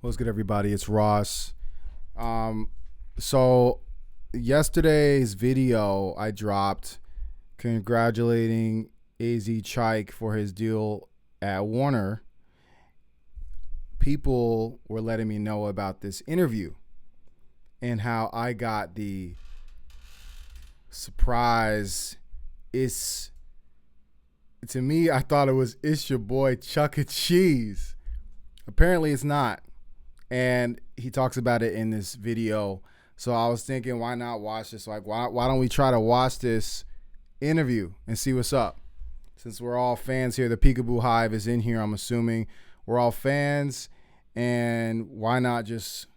What's good, everybody? It's Ross. So yesterday's video I dropped congratulating AZ Chike for his deal at Warner. People were letting me know about this interview and how I got the surprise. To me, I thought it was "It's your boy Chuck E. Cheese." Apparently it's not. And he talks about it in this video. So I was thinking, why not watch this? Like, why don't we try to watch this interview and see what's up? Since we're all fans here, the Peekaboo Hive is in here, I'm assuming. We're all fans. And why not just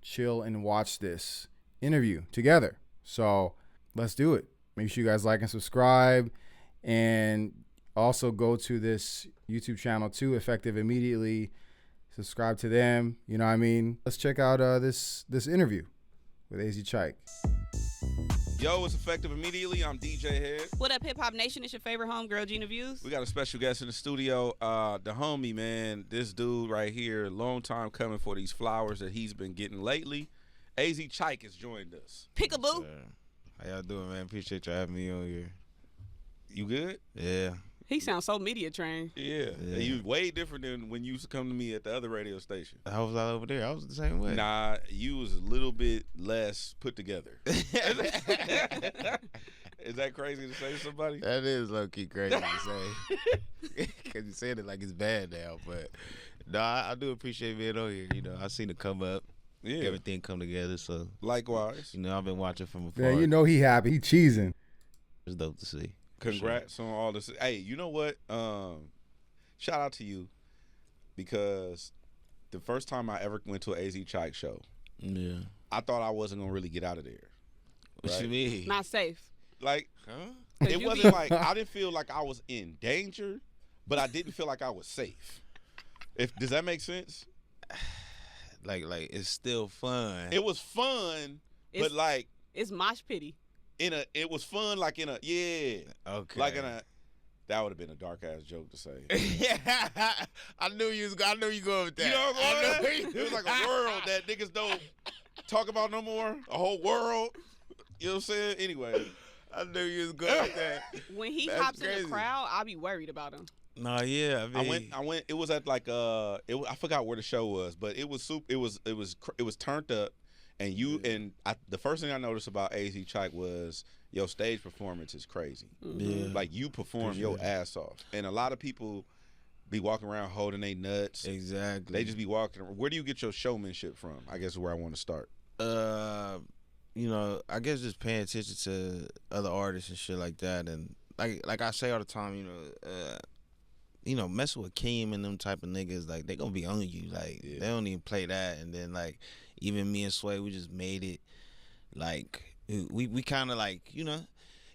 chill and watch this interview together? So let's do it. Make sure you guys like and subscribe. And also go to this YouTube channel too, Effective Immediately. Subscribe to them. You know what I mean? Let's check out this interview with AZ Chike. Yo, it's Effective Immediately. I'm DJ Head. What up, Hip Hop Nation? It's your favorite homegirl, Gina Views. We got a special guest in the studio. The homie, man. This dude right here, long time coming for these flowers that he's been getting lately. AZ Chike has joined us. Peekaboo. How y'all doing, man? Appreciate y'all having me on here. You good? Yeah. He sounds so media trained. Yeah. You way different than when you used to come to me at the other radio station. How was I over there? I was the same way. Nah, you was a little bit less put together. Is that crazy to say to somebody? That is low-key crazy to say. Because you said it like it's bad now. But, no, I do appreciate being on here. You know, I seen it come up. Yeah. Everything come together. So, Likewise. you know, I've been watching from afar. Yeah, you know he happy. He cheesing. It's dope to see. Congrats on all this. Hey, you know what? Shout out to you, because the first time I ever went to an AZ Chike show, Yeah. I thought I wasn't gonna really get out of there. What Right? you mean? Not safe. Like, Huh? it you wasn't like I didn't feel like I was in danger, but I didn't feel like I was safe. Does that make sense? Like it's still fun. It was fun, but It's- like It's mosh pity. it was fun like in a Okay. like in a. That would have been a dark ass joke to say. I knew you going with that. You know what I'm I knew saying? It was like a world that niggas don't talk about no more. A whole world. You know what I'm saying? Anyway. I knew you was going with that. When he That's hops in crazy. the crowd, I'll be worried about him. No, yeah. I mean, I went. It was at like I forgot where the show was, but it was super. It was turned up, and the first thing I noticed about AZ Chike was your stage performance is crazy. Yeah. Like you perform your ass off, and a lot of people be walking around holding their nuts. Exactly. They just be walking. Where do you get your showmanship from? I guess is where I want to start. You know, I guess just paying attention to other artists and shit like that, and like I say all the time, you know, messing with Keem and them type of niggas, like they gonna be on you, like they don't even play that, and then like even me and Sway, we just made it, like we kind of like you know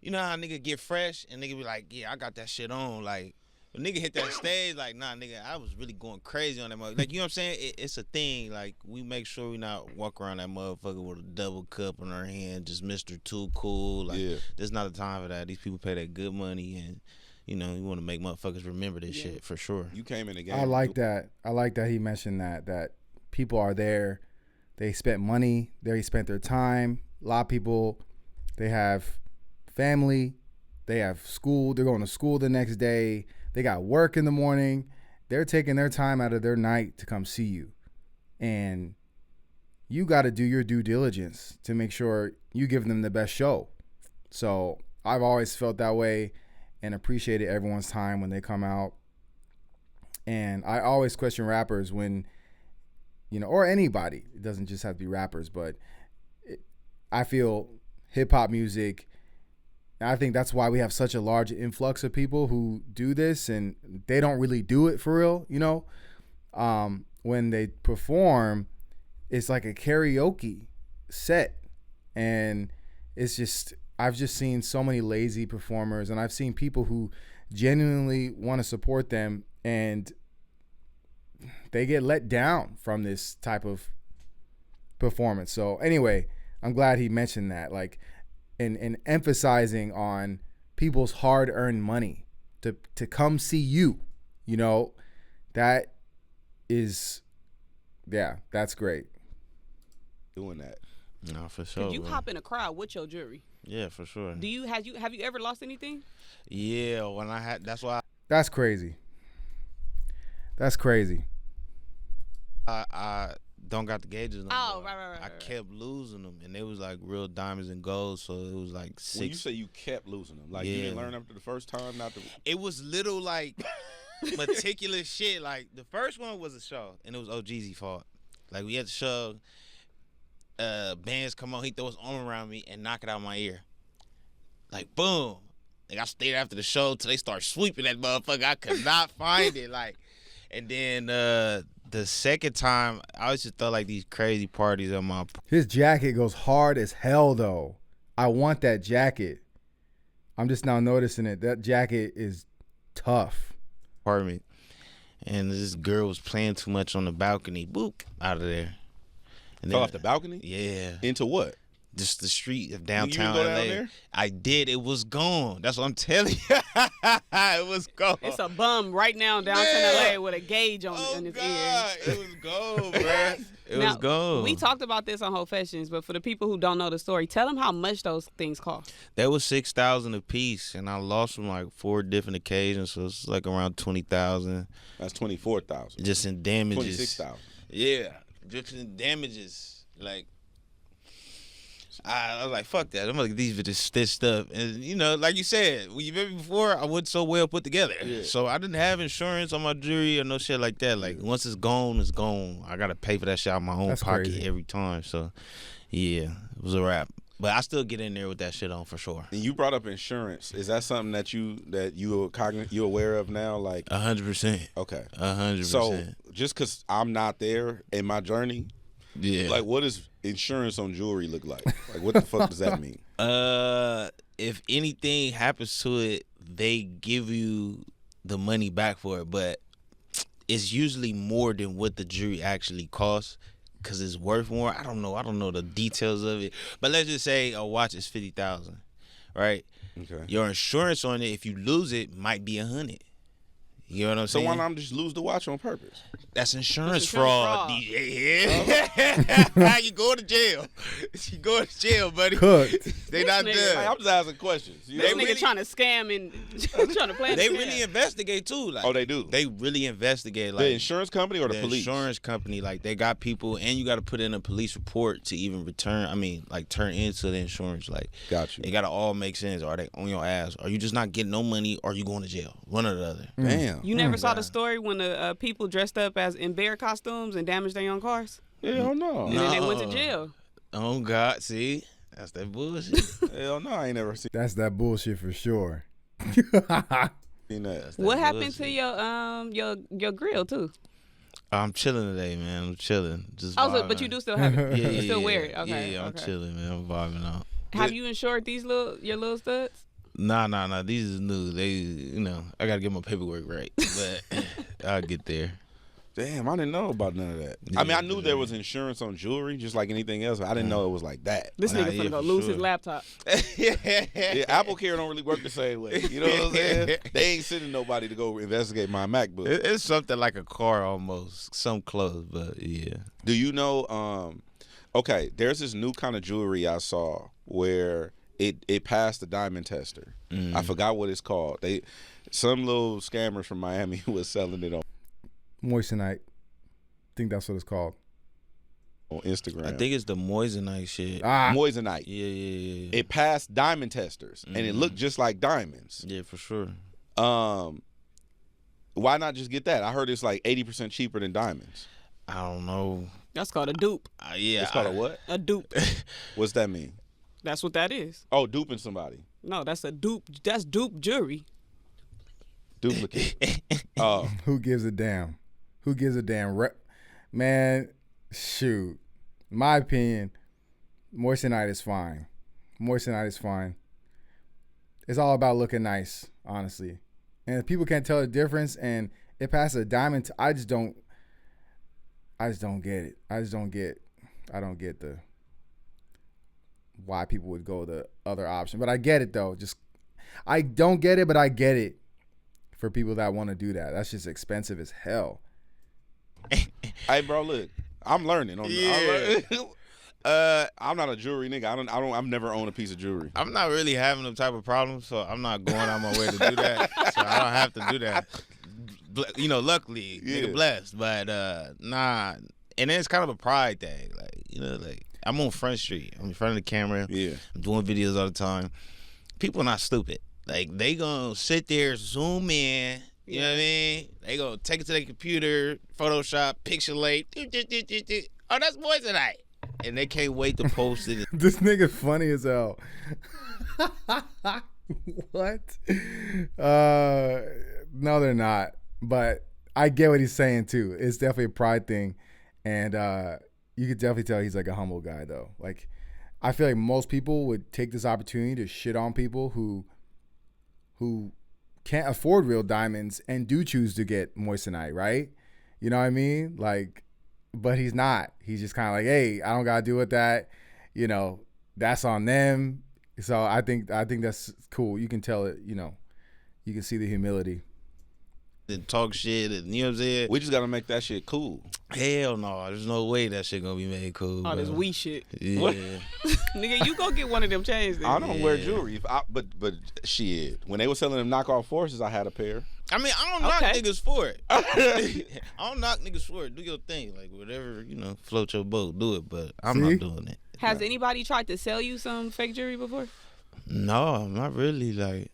how nigga get fresh and nigga be like, yeah, I got that shit on, like. When nigga hit that stage, like, nah, nigga, I was really going crazy on that motherfucker. Like, you know what I'm saying? It's a thing. Like, we make sure we not walk around that motherfucker with a double cup in our hand, just Mr. Too Cool. Like, there's not a time for that. These people pay that good money, and, you know, you want to make motherfuckers remember this shit for sure. You came in the game. I like that. I like that he mentioned that people are there. They spent money. They spent their time. A lot of people, they have family. They have school. They're going to school the next day. They got work in the morning. They're taking their time out of their night to come see you. And you got to do your due diligence to make sure you give them the best show. So I've always felt that way and appreciated everyone's time when they come out. And I always question rappers when, you know, or anybody. It doesn't just have to be rappers, but I feel hip-hop music, and I think that's why we have such a large influx of people who do this, and they don't really do it for real, you know. When they perform, it's like a karaoke set, and it's just, I've just seen so many lazy performers, and I've seen people who genuinely want to support them, and they get let down from this type of performance. So anyway, I'm glad he mentioned that, like, and emphasizing on people's hard-earned money to come see you. You know, that is Yeah, that's great. Doing that. No, for sure. Could you bro. hop in a crowd with your jewelry? Yeah, for sure. Have you ever lost anything? Yeah, when I had, that's why That's crazy. That's crazy. I don't got the gauges no Oh, more. right. I kept losing them, and they was like real diamonds and gold, so it was like When you 6. say you kept losing them, like you Yeah. didn't learn after the first time, not the. It was little like meticulous shit. Like the first one was a show, and it was OG's fault. Like we had the show, bands come on, he throw his arm around me and knock it out my ear. Like boom. Like I stayed after the show till they start sweeping that motherfucker. I could not find it. Like, and then the second time, I used to throw like these crazy parties on my. His jacket goes hard as hell, though. I want that jacket. I'm just now noticing it. That jacket is tough. Apartment, and this girl was playing too much on the balcony. Boop, out of there. And Fell off the balcony? Yeah, Into what? just the street of You downtown go LA. down there? I did. It was gone. That's what I'm telling you. It was gone. It's a bum right now downtown Yeah. LA with a gauge on Oh in his God, ear. it was gone, bro. It Now, was gone. We talked about this on Confessions, but for the people who don't know the story, tell them how much those things cost. They was $6,000 a piece, and I lost them like 4 different occasions, so it's like around 20,000 That's 24,000. just in damages. 26,000. Yeah, just in damages. Like, I was like, fuck that. I'm gonna get these bitches stitched up, and you know, like you said, when you've been before, I wasn't so well put together, Yeah. so I didn't have insurance on my jewelry or no shit like that. Like, once it's gone, it's gone. I gotta pay for that shit out of my own That's pocket crazy. every time. So, yeah, it was a wrap. But I still get in there with that shit on for sure. And you brought up insurance. Is that something that you aware of now? Like, 100%. okay. 100%. So just because I'm not there in my journey, yeah. like, what does insurance on jewelry look like? Like, what the fuck does that mean? If anything happens to it, they give you the money back for it, but it's usually more than what the jewelry actually costs because it's worth more. I don't know the details of it, but let's just say a watch is $50,000, right? Okay. Your insurance on it, if you lose it, might be $100. You know what I'm So saying? why not just lose the watch on purpose? That's insurance That's insurance fraud. fraud. Yeah. You go to jail. You go to jail, buddy. Cooked. They not This nigga- done. Like, I'm just asking questions. You This know? nigga trying to scam and trying to plan. They a scam. really investigate too. Like, Oh, they do? They really investigate. Like The insurance company or the police? insurance company, like they got people, and you got to put in a police report to even return. I mean, like turn into the insurance. Like, Got you. it got to all make sense. Are they on your ass? Are you just not getting no money? Or are you going to jail? One or the other. Damn. You never saw the story when the people dressed up as in bear costumes and damaged their own cars, Hell no. and then they went to No. jail. Oh God, see, that's that bullshit. Hell no, I ain't never That's that bullshit for sure. seen that. That's that What happened to bullshit. your grill too? I'm chilling today, man. I'm chilling. Just Oh, so, vibing but you out. do still have it. Yeah, You still yeah, wear it. Okay. Yeah, I'm okay. chilling, man. I'm vibing out. Have you insured your little studs? Nah. These is new. They, you know, I gotta get my paperwork right, but I'll get there. Damn, I didn't know about none of that. I mean, I knew there was insurance on jewelry, just like anything else. But I didn't know it was like that. This Nah, nigga yeah, finna go for lose sure. his laptop. Yeah, Apple Care don't really work the same way. You know what I'm saying? They ain't sending nobody to go investigate my MacBook. It's something like a car almost, some close, but yeah. Do you know? Okay, there's this new kind of jewelry I saw where it passed the diamond tester. I forgot what it's called. Some little scammers from Miami was selling it on Moissanite. I think that's what it's called. Instagram. I think it's the Moissanite shit. Moissanite. Yeah. It passed diamond testers, and it looked just like diamonds. Yeah, for sure. Why not just get that? I heard it's like 80% cheaper than diamonds. I don't know. That's called a dupe. Yeah, It's called a what? A dupe. What's that mean? That's what that is. Oh, duping somebody. No, that's a dupe. That's dupe jewelry. Duplicate. Oh, Who gives a damn? Who gives a damn? Man, shoot. My opinion, Moissanite is fine. Moissanite is fine. It's all about looking nice, honestly. And if people can't tell the difference and it passes a diamond, I just don't get it. I don't get the why people would go the other option. But I get it though. I don't get it, but I get it for people that want to do that. That's just expensive as hell. hey, bro, look. I'm learning. Yeah. I'm not a jewelry nigga. I've never owned a piece of jewelry. I'm not really having them type of problems, so I'm not going out my way to do that. So I don't have to do that. You know, luckily, nigga blessed. But nah, and then it's kind of a pride thing. Like, you know, like I'm on Front Street. I'm in front of the camera. Yeah. I'm doing videos all the time. People are not stupid. Like, they gonna sit there, zoom in. You know what I mean? They gonna take it to their computer, Photoshop, pixelate. Oh, that's Moissanite. And they can't wait to post it. This nigga funny as hell. What? No, they're not. But I get what he's saying too. It's definitely a pride thing, and you could definitely tell he's like a humble guy though. Like, I feel like most people would take this opportunity to shit on people who can't afford real diamonds and do choose to get moissanite, right? You know what I mean? Like, but he's not. He's just kind of like, hey, I don't gotta deal with that. You know, that's on them. So I think that's cool. You can tell it. You know, you can see the humility. And talk shit, and you know what I'm saying? We just gotta make that shit cool. Hell no, there's no way that shit gonna be made cool. Oh, bro. this we shit. Yeah. Nigga, you go get one of them chains then. I don't wear jewelry, but shit. When they were selling them knockoff forces, I had a pair. I mean, I don't knock Okay. niggas for it. I don't knock niggas for it. Do your thing, like whatever, you know, float your boat, do it. But I'm not doing it. Has anybody tried to sell you some fake jewelry before? No, not really. Like,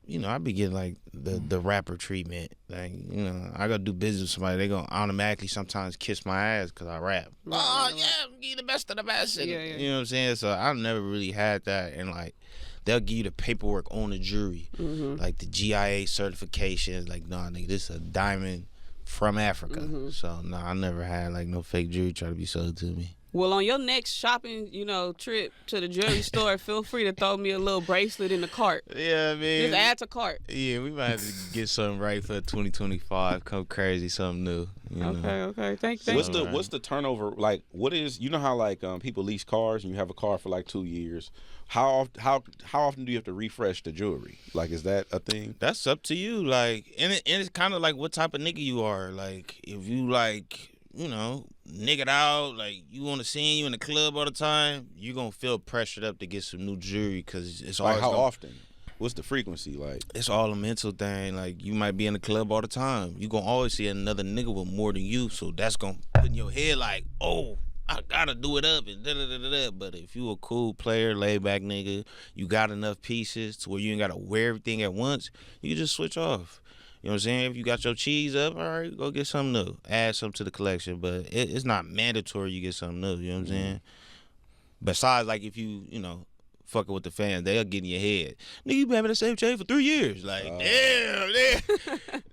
you know, I be getting like the rapper treatment. Like, you know, I gotta do business with somebody. They gonna automatically sometimes kiss my ass because I rap. Oh yeah, I'm getting the best of the best. Yeah. You know what I'm saying? So I never really had that, and like, they'll give you the paperwork on the jewelry, like the GIA certifications. Like, nah, nigga, this is a diamond from Africa. So nah, I never had like no fake jewelry try to be sold to me. Well, on your next shopping, you know, trip to the jewelry store, feel free to throw me a little bracelet in the cart. Yeah, I mean, Just add to cart. Yeah, we might have to get something right for 2025. Come crazy, something new. You know? Okay. Thank you. What's the turnover like? What is, you know how like people lease cars and you have a car for like 2 years? How often do you have to refresh the jewelry? Like, is that a thing? That's up to you. Like, and it's kind of like what type of nigga you are. Like, if you like, you know, nigga out, like you want to see you in the club all the time, you're gonna feel pressured up to get some new jewelry because it's Like, always how often? What's the frequency like? It's all a mental thing. Like, you might be in the club all the time. You gonna always see another nigga with more than you, so that's gonna put in your head like, oh, I gotta do it up and da-da-da-da-da. But if you a cool player, laid back nigga, you got enough pieces to where you ain't gotta wear everything at once, you can just switch off. You know what I'm saying? If you got your cheese up, all right, go get something new. Add something to the collection, but it's not mandatory you get something new. You know what I'm saying? Besides, like, if you know, fucking with the fans, they'll get in your head. Nigga, you been having the same chain for 3 years. Like, damn,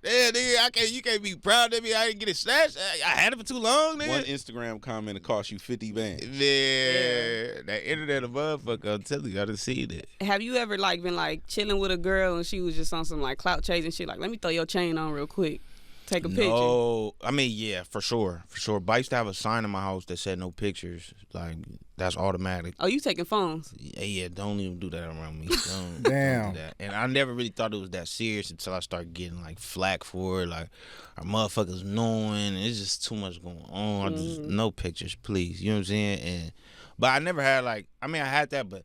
nigga, you can't be proud of me. I didn't get it snatched. I had it for too long, nigga. One Instagram comment that cost you 50 bands. Yeah, that internet a motherfucker. I'm telling you, I done seen it. Have you ever like been like chilling with a girl and she was just on some like clout chasing shit? Like, let me throw your chain on real quick. Take a picture. No, I mean, yeah, for sure. But I used to have a sign in my house that said no pictures. Like, that's automatic. Oh, you taking phones? Yeah, don't even do that around me. Don't Damn. do that. And I never really thought it was that serious until I started getting like flack for it. Like, our motherfuckers knowing, it's just too much going on. I just, no pictures, please. You know what I'm saying? But I never had like, I mean, I had that, but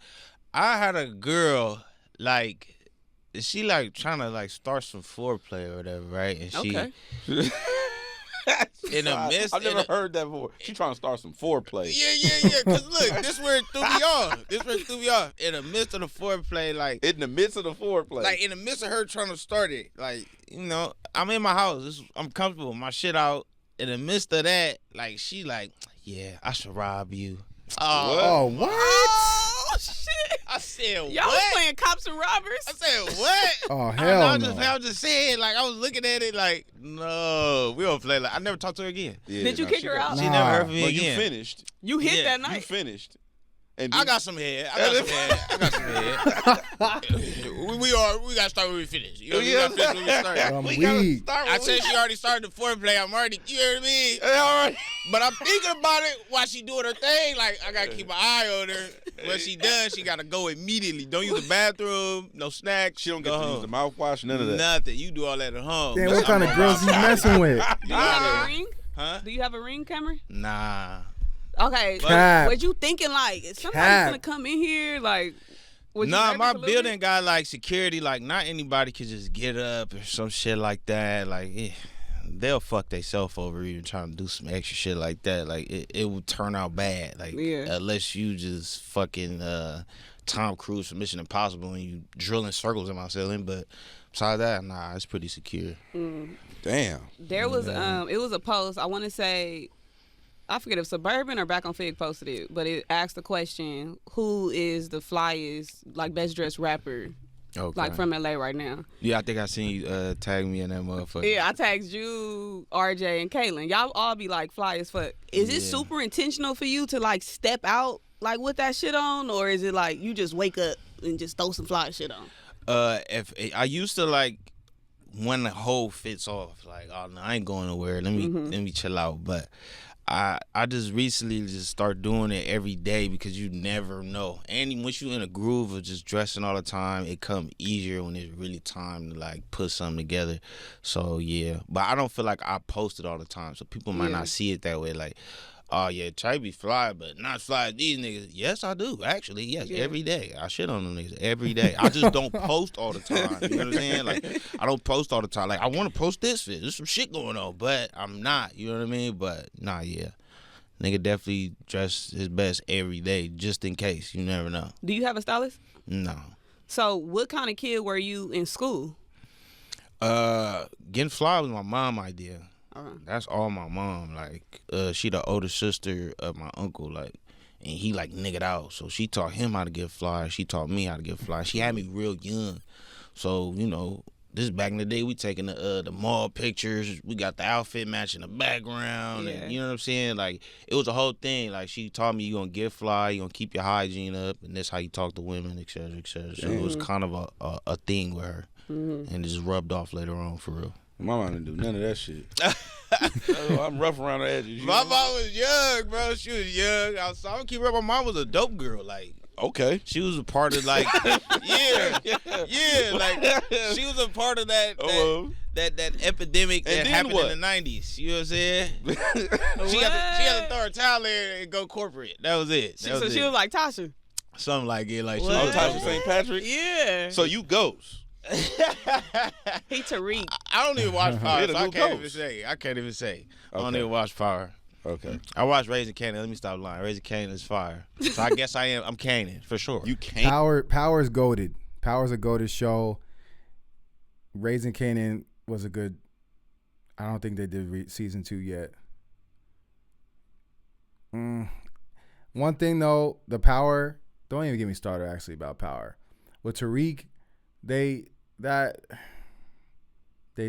I had a girl like, she like trying to like start some foreplay or whatever, right? And she in the midst, I've never heard that before. She trying to start some foreplay. Yeah. Cause look, this where it threw me off. In the midst of the foreplay, like In the midst of the foreplay. like in the midst of her trying to start it, like, you know, I'm in my house. I'm comfortable, my shit out. In the midst of that, like, she like, yeah, I should rob you. Oh, what? Oh shit! I said, what? Y'all was playing cops and robbers. I said, what? Oh, hell no. I was just saying, like, I was looking at it like, no, we don't play. Like, I never talked to her again. Yeah, Did you kick her out? She Nah. never heard from me Well, again. you finished. You hit that You night. finished. And I got some head. We got to start when we finish. You know, we got to finish when we start. I'm weak. I said she already started the foreplay. I'm already, you hear me? All right. But I'm thinking about it while she doing her thing. Like, I got to keep my eye on her. When she done, she got to go immediately. Don't use the bathroom, no snacks. She don't get go to home. use the mouthwash, none of that. Nothing. You do all that at home. Damn, what kind of girls you messing with? You have a ring? Huh? Do you have a ring, Cameron? Nah. Okay. Cap. Was you thinking like is somebody Cap. gonna come in here? Like, was you Nah, nervous my a little building bit? got like security. Like, not anybody could just get up or some shit like that. Like, they'll fuck themselves over even trying to do some extra shit like that. Like, it would turn out bad. Like, unless you just fucking Tom Cruise from Mission Impossible and you drilling circles in my ceiling. But besides that, nah, it's pretty secure. Damn. There was it was a post. I want to say, I forget if Suburban or Back on Fig posted it, but it asked the question, who is the flyest, like, best dressed rapper, like, from LA right now? Yeah, I think I seen you tag me in that motherfucker. Yeah, I tagged you, RJ, and Caitlin. Y'all all be like fly as fuck. Is it super intentional for you to like step out like with that shit on, or is it like you just wake up and just throw some fly shit on? If I used to like when the whole fits off, like, oh no, I ain't going nowhere. Let me chill out. But I just recently just start doing it every day because you never know. And once you in a groove of just dressing all the time, it come easier when it's really time to like put something together. So yeah, but I don't feel like I post it all the time, so people might not see it that way. Like, oh yeah, Chike be fly, but not fly as these niggas. Yes, I do actually. Yes, every day I shit on them niggas every day. I just don't post all the time. You know what I'm saying? Like, I don't post all the time. Like, I want to post this fit. There's some shit going on, but I'm not. You know what I mean? But nah, yeah. Nigga definitely dress his best every day, just in case. You never know. Do you have a stylist? No. So what kind of kid were you in school? Getting fly was my mom idea. Uh-huh. That's all my mom. Like, she the older sister of my uncle. Like, and he like niggered out. So she taught him how to get fly. She taught me how to get fly. She had me real young. So, you know, this is back in the day. We taking the mall pictures. We got the outfit matching the background. And you know what I'm saying? Like, it was a whole thing. Like, she taught me you gonna get fly, you gonna keep your hygiene up, and that's how you talk to women, et cetera, et cetera. So it was kind of a thing with her. And it just rubbed off later on, for real. My mom didn't do none of that shit. I'm rough around the edges. My mom was young, bro. She was young. I don't keep her. My mom was a dope girl. Like, okay. She was a part of, like, like, she was a part of that epidemic that happened in the 90s. You know what I'm saying? She had to throw her towel in and go corporate. That was it. She was like Tasha. Something like it. Like, she Oh, was Tasha St. Patrick? Yeah. So you ghost. He Tariq. I don't even watch Power, so I can't even ghost. say. I Okay. don't even watch Power. Okay. I watch Raising Kanan. Let me stop lying. Raising Kanan is fire. So I guess I'm Kanan for sure. You can't. Power's goated. Power's a goated show. Raising Kanan was a good. I don't think they did season 2 yet. One thing though, the Power. Don't even get me started actually about Power. With Tariq, they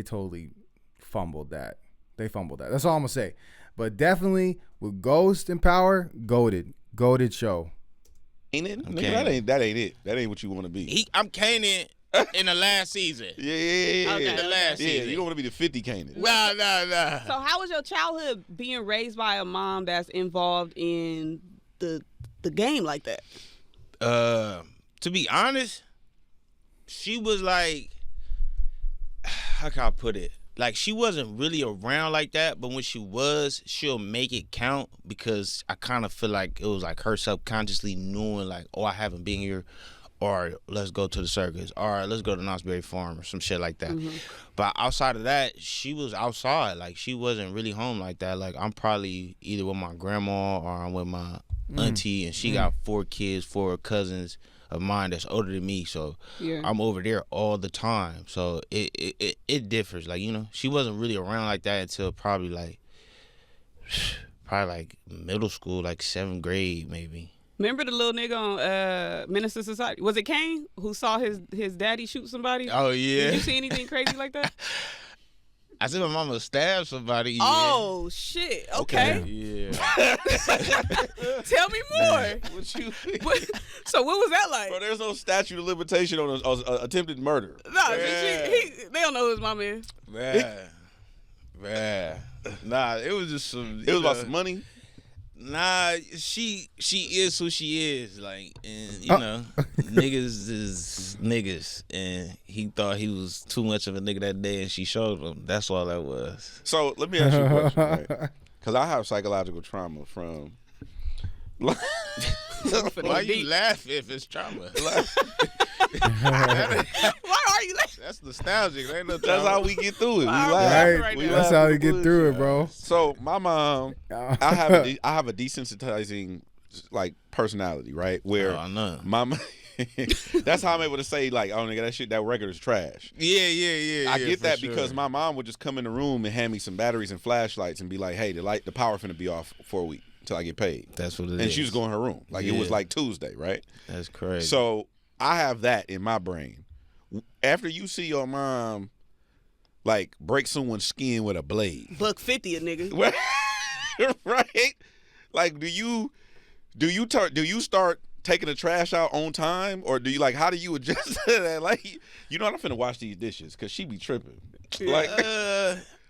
totally fumbled that. That's all I'm gonna say. But definitely with Ghost and Power, goated show. Ain't it? Nigga, that ain't it. That ain't what you want to be. I'm Kanan in the last season. Yeah. Okay. In the last season. You don't want to be the 50 Kanan. Nah. So how was your childhood being raised by a mom that's involved in the game like that? To be honest, she was like, how can I put it? Like, she wasn't really around like that, but when she was, she'll make it count, because I kind of feel like it was like her subconsciously knowing, like, oh, I haven't been here, or let's go to the circus, or let's go to Knott's Berry Farm, or some shit like that. But outside of that, she was outside. Like, she wasn't really home like that. Like, I'm probably either with my grandma or I'm with my auntie, and she got 4 kids, 4 cousins of mine that's older than me, so I'm over there all the time. So it differs. Like, you know, she wasn't really around like that until probably like middle school, like 7th grade maybe. Remember the little nigga on Minister Society? Was it Kane who saw his daddy shoot somebody? Oh yeah. Did you see anything crazy like that? I see my mama stab somebody. Yeah. Oh shit! Okay. Yeah. Tell me more. So what was that like? Bro, there's no statute of limitation on attempted murder. No, they don't know who his mama is. Man. Nah, it was just some. It was about some money. Nah, she is who she is, like, and you know, niggas is niggas, and he thought he was too much of a nigga that day, and she showed him. That's all that was. So let me ask you a question. Right? because I have psychological trauma from. Why you laughing if it's trauma? Why are you laughing? That's nostalgic. Ain't no That's how we get through it. We Wow. laugh. Right. We That's laugh how at you the get through it, bullshit. bro. So my mom, I have a desensitizing like personality, right? Where I know. mama. That's how I'm able to say like, oh nigga, that record is trash. Yeah. I get that sure. because my mom would just come in the room and hand me some batteries and flashlights and be like, hey, the power finna be off for a week until I get paid. That's what it is. And she was going in her room. Like it was like Tuesday, right? That's crazy. So I have that in my brain. After you see your mom like break someone's skin with a blade. $150 a nigga. Right? Like do you start taking the trash out on time, or do you like how do you adjust to that? Like, you know what, I'm finna wash these dishes because she be tripping. Like,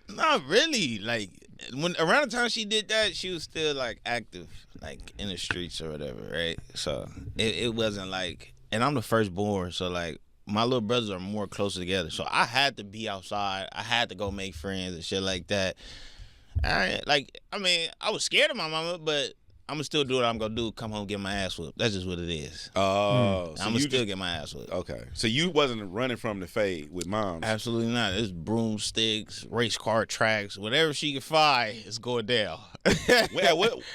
not really. Like when around the time she did that, she was still like active, like in the streets or whatever, right? So it wasn't like, and I'm the firstborn, so like my little brothers are more closer together. So I had to be outside. I had to go make friends and shit like that. I was scared of my mama, but I'm gonna still do what I'm gonna do. Come home, get my ass whooped. That's just what it is. oh, so I'm gonna still get my ass whooped. Okay, so you wasn't running from the fade with moms. Absolutely not. It's broomsticks, race car tracks, whatever she can find is going down.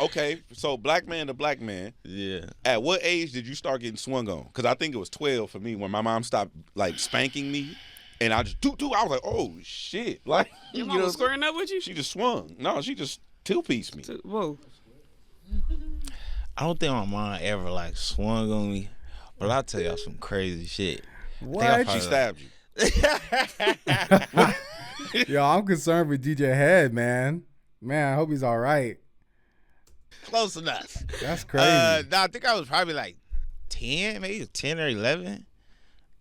Okay, so black man to black man. Yeah. At what age did you start getting swung on? Because I think it was 12 for me when my mom stopped like spanking me, and I just I was like, oh shit, like Your mom was squaring up with you? She just swung. No, she just two-pieced me. Whoa. I don't think my mom ever like swung on me, but I'll tell y'all some crazy shit. What? She stabbed you. Yo, I'm concerned with DJ Head, man. Man, I hope he's all right. Close enough. That's crazy. No, I think I was probably like 10, maybe 10 or 11.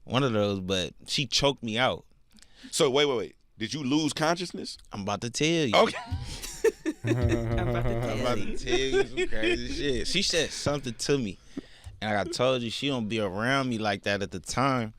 One of those, but she choked me out. So wait. Did you lose consciousness? I'm about to tell you. Okay. I'm about to tell you some crazy shit. She said something to me, and like I told you, she don't be around me like that at the time.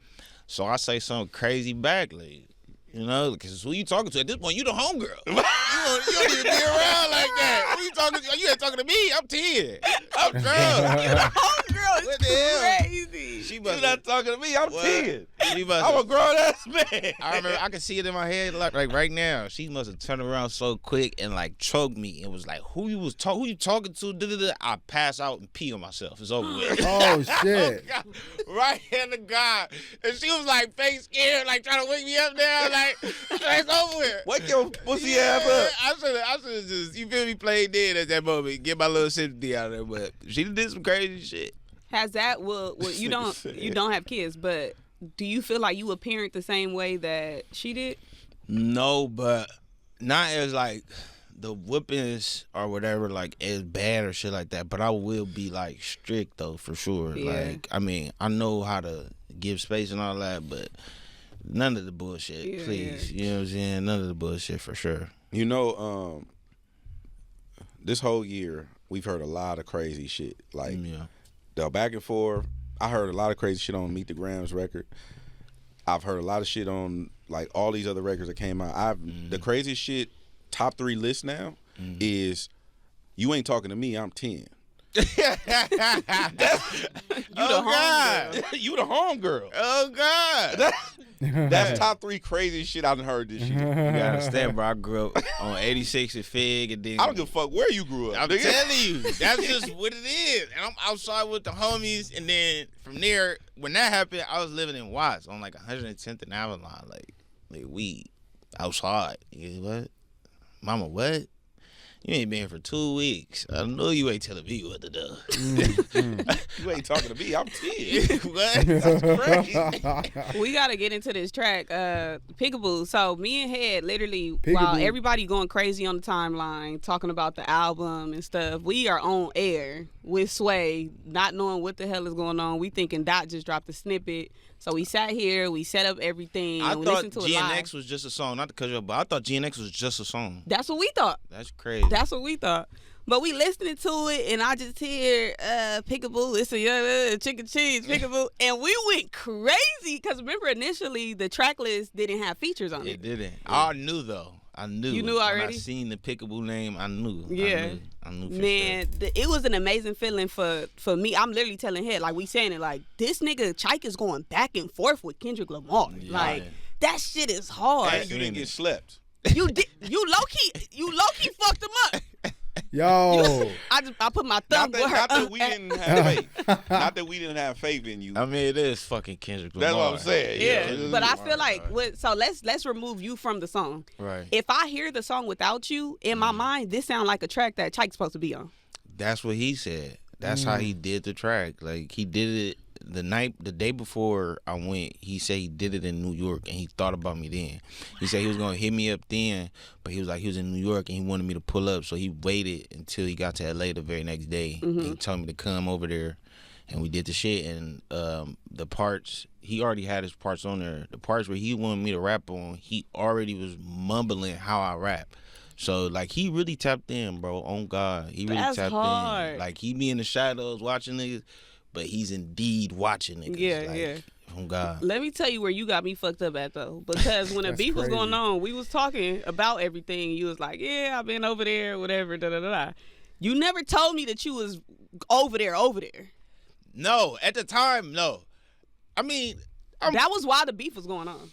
So I say something crazy back, like, you know, because who you talking to at this point? You the homegirl. you don't even be around like that. Who you talking to? You ain't talking to me. I'm 10. I'm drunk. You the homegirl. What the hell? Crazy. She You're not talking to me. I'm 10. She must I'm a grown ass man. I remember, I can see it in my head like right now. She must have turned around so quick and like choked me and was like, "Who you talking to?" Da-da-da. I pass out and pee on myself. It's over with. Oh shit! God. Right hand to God, and she was like fake scared, like trying to wake me up now. Like it's over with. Wake your pussy ass up. I should have just, you feel me, played dead at that moment. Get my little sympathy out of there, but she did some crazy shit. Has that you don't have kids, but do you feel like you would parent the same way that she did? No, but not as like the whoopings or whatever, like as bad or shit like that. But I will be like strict though, for sure. Yeah. Like, I mean, I know how to give space and all that, but none of the bullshit, please. You know what I'm saying? None of the bullshit for sure. You know, this whole year we've heard a lot of crazy shit. Like the back and forth. I heard a lot of crazy shit on Meet the Grams record. I've heard a lot of shit on like all these other records that came out. The craziest shit, top 3 list now is You Ain't Talking to Me, I'm 10. You the homegirl. You the homegirl. Oh God. That's top 3 crazy shit I've heard this year. You gotta understand, bro. I grew up on 86 and Fig, and then I don't give a fuck where you grew up. I'm telling you, that's just what it is. And I'm outside with the homies, and then from there, when that happened, I was living in Watts on like 110th and Avalon, like we outside. You know what? Mama, what? You ain't been here for 2 weeks. I know you ain't telling me what to do. You ain't talking to me. I'm 10. What? That's crazy. We gotta get into this track, Peekaboo. So me and Head, literally, while everybody going crazy on the timeline, talking about the album and stuff, we are on air with Sway, not knowing what the hell is going on. We thinking Dot just dropped a snippet. So we sat here, we set up everything. I and we thought listened to it live. GNX was just a song, not to cut you off, but I thought GNX was just a song. That's what we thought. That's crazy. That's what we thought. But we listening to it, and I just hear Peekaboo, it's a chicken cheese, Peekaboo, and we went crazy because remember initially the track list didn't have features on it. It didn't. I knew though. I knew. You knew already? When I seen the Pickaboo name, I knew. Yeah. I knew for Man, sure. it was an amazing feeling for me. I'm literally telling Head, like, we saying it, like, this nigga Chike is going back and forth with Kendrick Lamar. Yeah. Like, that shit is hard. And you didn't get slept. You low key fucked him up. Yo, I put my thumb Not with her. that we didn't have faith. Not that we didn't have faith in you. I mean, it is fucking Kendrick Lamar. That's what I'm saying. Yeah, but I feel like so let's remove you from the song. Right. If I hear the song without you, in my mind, this sound like a track that Chike's supposed to be on. That's what he said. That's how he did the track. Like, he did it the day before I went. He said he did it in New York, and he thought about me then. He said he was gonna hit me up then, but he was like, he was in New York and he wanted me to pull up, so he waited until he got to LA the very next day. And he told me to come over there, and we did the shit. And the parts, he already had his parts on there. The parts where he wanted me to rap on, he already was mumbling how I rap. So, like, he really tapped in, bro. On God, he really That's tapped hard. in. Like, he be in the shadows watching niggas, but he's indeed watching niggas. Yeah, like, yeah. On God. Let me tell you where you got me fucked up at, though. Because when the That's beef was crazy. going on, we was talking about everything. You was like, yeah, I've been over there, whatever, da-da-da-da. You never told me that you was over there. No, at the time, no. I mean, That was why the beef was going on.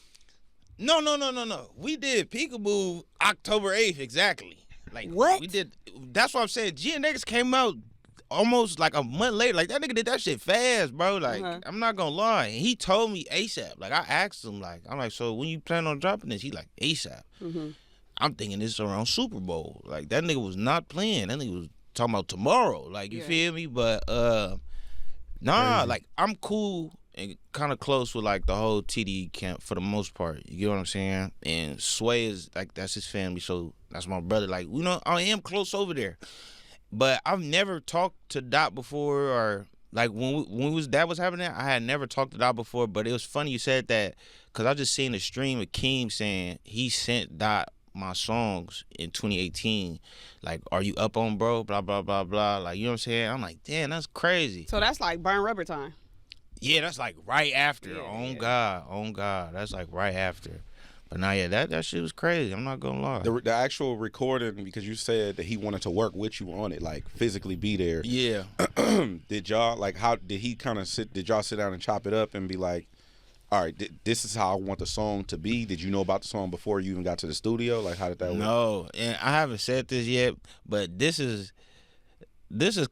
no. We did Peekaboo October 8th, exactly. Like, What? We did. That's what I'm saying. GNX came out almost like a month later. Like, that nigga did that shit fast, bro. Like, I'm not gonna lie. And he told me ASAP. Like, I asked him, like, I'm like, so when you plan on dropping this? He like, ASAP. I'm thinking this around Super Bowl. Like, that nigga was not playing. That nigga was talking about tomorrow. Like, you feel me? But nah, Crazy. like, I'm cool and kind of close with, like, the whole TD camp for the most part. You get what I'm saying? And Sway is, like, that's his family, so that's my brother. Like, you know, I am close over there. But I've never talked to Dot before, or, like, that was happening, I had never talked to Dot before. But it was funny you said that, because I just seen a stream of Keem saying he sent Dot my songs in 2018. Like, are you up on bro? Blah, blah, blah, blah. Like, you know what I'm saying? I'm like, damn, that's crazy. So that's like burn rubber time. Yeah, that's like right after. Yeah, on yeah. God. That's like right after. But now, yeah, that shit was crazy. I'm not gonna lie. The actual recording, because you said that he wanted to work with you on it, like physically be there. Yeah. Did y'all, like, how did he kind of did y'all sit down and chop it up and be like, all right, this is how I want the song to be? Did you know about the song before you even got to the studio? Like, how did that work? No, and I haven't said this yet, but this is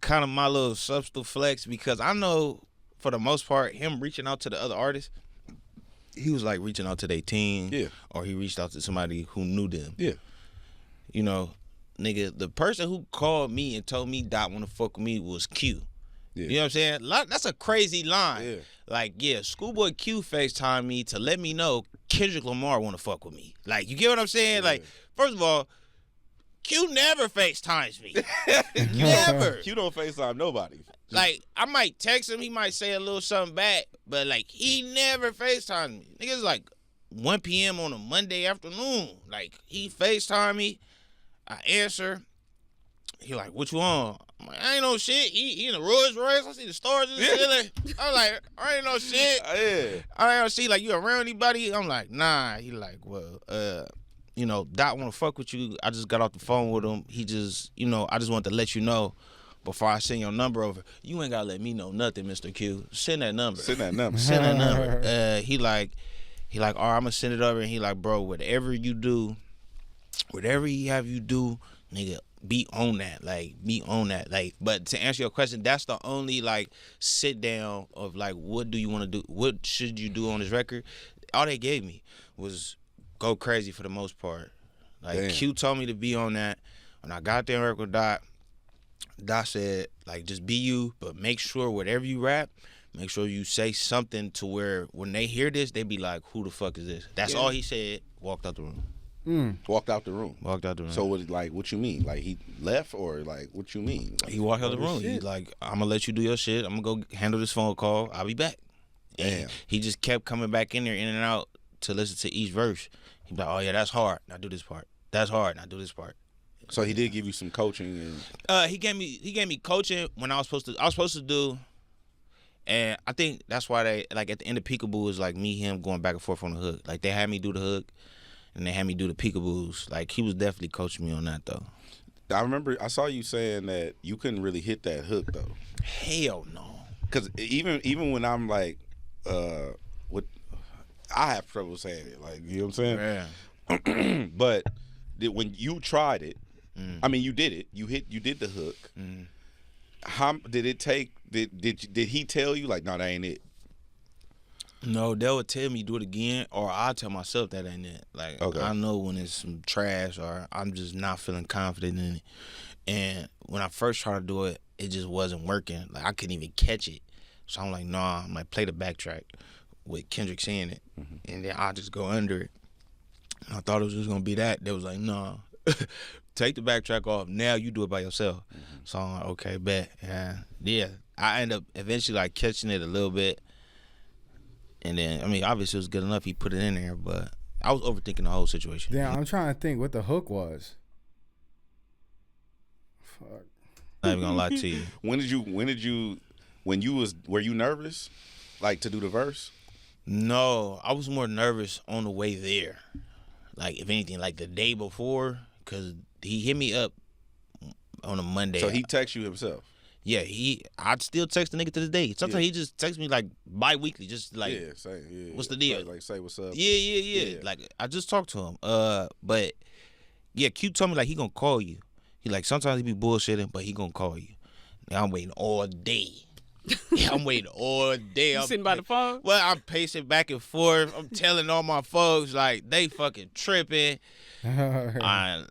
kind of my little subtle flex, because I know for the most part, him reaching out to the other artists, he was like reaching out to their team, Yeah. or he reached out to somebody who knew them. Yeah. You know, nigga, the person who called me and told me Dot want to fuck with me was Q. Yeah. You know what I'm saying? That's a crazy line. Yeah. Like, yeah, Schoolboy Q FaceTime me to let me know Kendrick Lamar want to fuck with me. Like, you get what I'm saying? Yeah. Like, first of all, Q never FaceTimes me. Never. Q don't FaceTime nobody. Like, I might text him, he might say a little something back, but, like, he never FaceTimes me. Niggas like 1 p.m. on a Monday afternoon. Like, he FaceTime me, I answer. He like, what you on? I'm like, I ain't no shit. He in a Rolls Royce. I see the stars in the ceiling. I'm like, I ain't no shit. Yeah. I ain't no shit. Like, you around anybody? I'm like, nah. He like, well, you know, Dot want to fuck with you. I just got off the phone with him. He just, you know, I just want to let you know before I send your number over. You ain't got to let me know nothing, Mr. Q. Send that number. Send that number. Send that number. He like, all right, I'm going to send it over. And he like, bro, whatever you do, whatever he have you do, nigga, be on that. Like, be on that. Like, but to answer your question, that's the only, like, sit down of, like, what do you want to do? What should you do on this record? All they gave me was go crazy for the most part. Like, Damn. Q told me to be on that. When I got there and worked with Dot said, like, just be you, but make sure whatever you rap, make sure you say something to where when they hear this, they be like, who the fuck is this? That's all he said. Walked out the room. Walked out the room. Walked out the room. So what you mean? Like, he left, or like, what you mean? Like, He walked out the oh, room. shit. He's like, I'm going to let you do your shit. I'm going to go handle this phone call. I'll be back. And Damn. he just kept coming back in there, in and out, to listen to each verse. He'd be like, oh, yeah, that's hard. Now do this part. That's hard. Now do this part. So he did give you some coaching, and He gave me coaching when I was supposed to do, and I think that's why they, like, at the end of Peekaboo is like me, him going back and forth on the hook. Like, they had me do the hook, and they had me do the peekaboos. Like, he was definitely coaching me on that, though. I remember I saw you saying that you couldn't really hit that hook though. Hell no. Because even when I'm like, what I have trouble saying it. Like, you know what I'm saying? Yeah. But when you tried it, I mean, you did it. You did the hook. How did it take? Did he tell you like, no, that ain't it? No, they would tell me do it again, or I tell myself that ain't it. Like, okay. I know when it's some trash, or I'm just not feeling confident in it. And when I first tried to do it, it just wasn't working. Like, I couldn't even catch it. So I'm like, nah, I'm like, play the backtrack with Kendrick saying it, and then I'll just go under it. And I thought it was just gonna be that. They was like, nah, take the backtrack off. Now you do it by yourself. So I'm like, okay, bet. Yeah. I end up eventually like catching it a little bit. And then, I mean, obviously it was good enough. He put it in there, but I was overthinking the whole situation. Damn, I'm trying to think what the hook was. Fuck. I'm not even gonna lie to you. Were you nervous, like, to do the verse? No, I was more nervous on the way there. Like, if anything, like the day before, because he hit me up on a Monday. So he texted you himself? Yeah, I'd still text the nigga to this day. Sometimes he just texts me like bi-weekly, just like, what's the deal? Like, say what's up. Yeah. Like, I just talked to him. But yeah, Q told me like he gonna call you. He like, sometimes he be bullshitting, but he gonna call you. Now I'm waiting all day. I'm waiting all day. You sitting by the phone? Well, I'm pacing back and forth. I'm telling all my folks like they fucking tripping. Long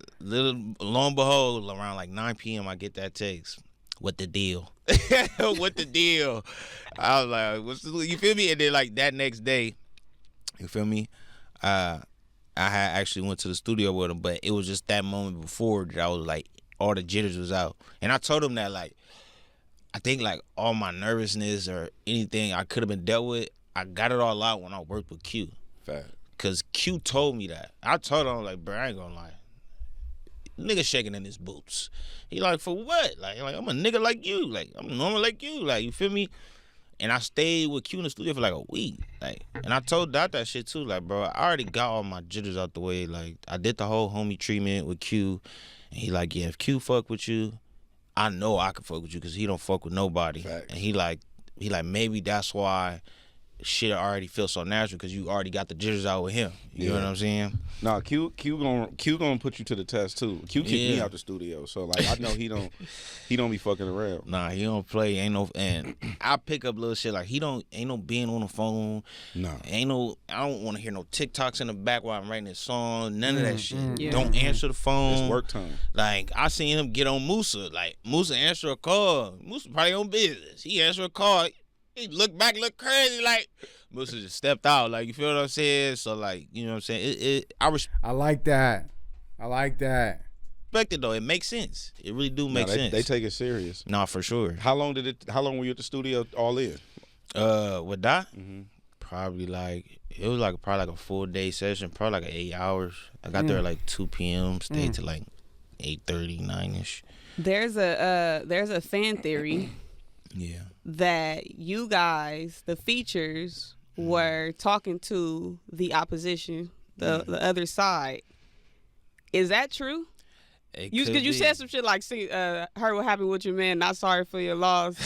behold, around like 9 p.m. I get that text. What the deal? What the deal? I was like, what's the, you feel me? And then like that next day, you feel me? I had actually went to the studio with him, but it was just that moment before that I was like, all the jitters was out. And I told him that like, I think like all my nervousness or anything I could have been dealt with, I got it all out when I worked with Q. Fact. Cause Q told me that. I told him like, bro, I ain't gonna lie. Nigga shaking in his boots. He like, for what? Like I'm a nigga like you. Like, I'm normal like you. Like, you feel me? And I stayed with Q in the studio for like a week. Like, and I told Dot that shit too. Like, bro, I already got all my jitters out the way. Like, I did the whole homie treatment with Q. And he like, yeah, if Q fuck with you, I know I can fuck with you because he don't fuck with nobody. Facts. And he like maybe that's why shit already feels so natural because you already got the jitters out with him. You know what I'm saying? Nah, Q gonna put you to the test too. Q kicked me out the studio, so like I know he don't be fucking around. Nah, he don't play. Ain't no, and I pick up little shit like ain't no being on the phone. No, I don't want to hear no TikToks in the back while I'm writing this song. None of that shit. Yeah. Don't answer the phone. it's work time. Like, I seen him get on Musa. Like, Musa answer a call. Musa probably on business. He answer a call. He look back, look crazy. Like, Musa just stepped out. Like, you feel what I'm saying? So, like, you know what I'm saying? I like that. Respect it, though. It makes sense. It really do make sense. They take it serious. Nah, for sure. How long were you at the studio all in? With Dot? Probably like, it was like probably like a full day session, probably like 8 hours. I got there at like 2 p.m., stayed to like 8:30, 9-ish. There's a fan theory Yeah. that you guys, the features, were talking to the opposition, the other side. Is that true? Because you said some shit like, "See, heard what happened with your man. Not sorry for your loss.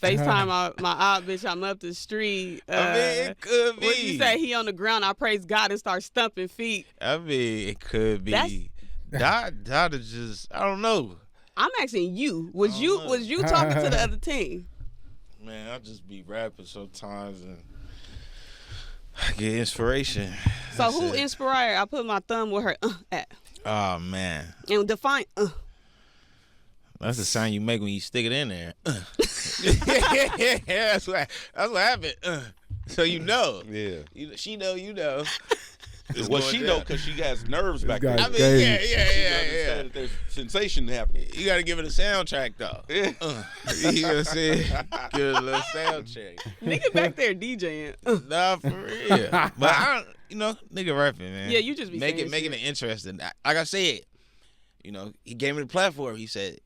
FaceTime my op bitch. I'm up the street. I mean, it could be. What you say? He on the ground. I praise God and start stumping feet. I mean, it could be. Dot is just, I don't know. I'm asking you. Was you talking to the other team? Man, I just be rapping sometimes and I get inspiration. So That's who it. inspired? I put my thumb with her at. Oh, man. And define That's the sound you make when you stick it in there. Yeah, that's what happened. So you know. Yeah. She know, you know. Well, she know because she has nerves back there. Got I mean, Crazy. yeah. That there's sensation happening. You got to give it a soundtrack, though. Yeah. You know what I'm saying? Give it a little soundtrack. nigga back there DJing. Nah, for real. But I don't, nigga rapping, man. Yeah, you just be making saying it interesting. Like I said, he gave me the platform. He said,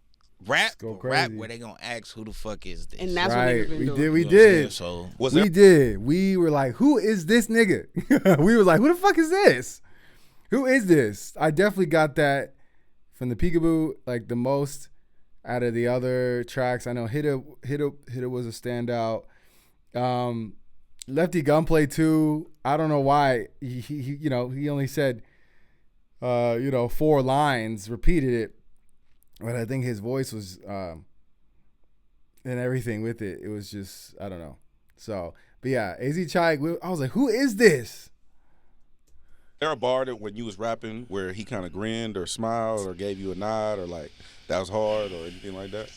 rap where they gonna ask who the fuck is this. And that's what Right. niggas been We doing. did. We You know what I'm saying? did. So Was We there, did. We were like, who is this nigga? We was like, who the fuck is this? Who is this? I definitely got that from the Peekaboo, like the most out of the other tracks. I know Hitta was a standout. Lefty Gunplay too. I don't know why he only said 4 lines, repeated it, but I think his voice was and everything with it. It was just, I don't know. So, but yeah, AZ Chike, I was like, who is this? There a bar that when you was rapping where he kind of grinned or smiled or gave you a nod or like that was hard or anything like that?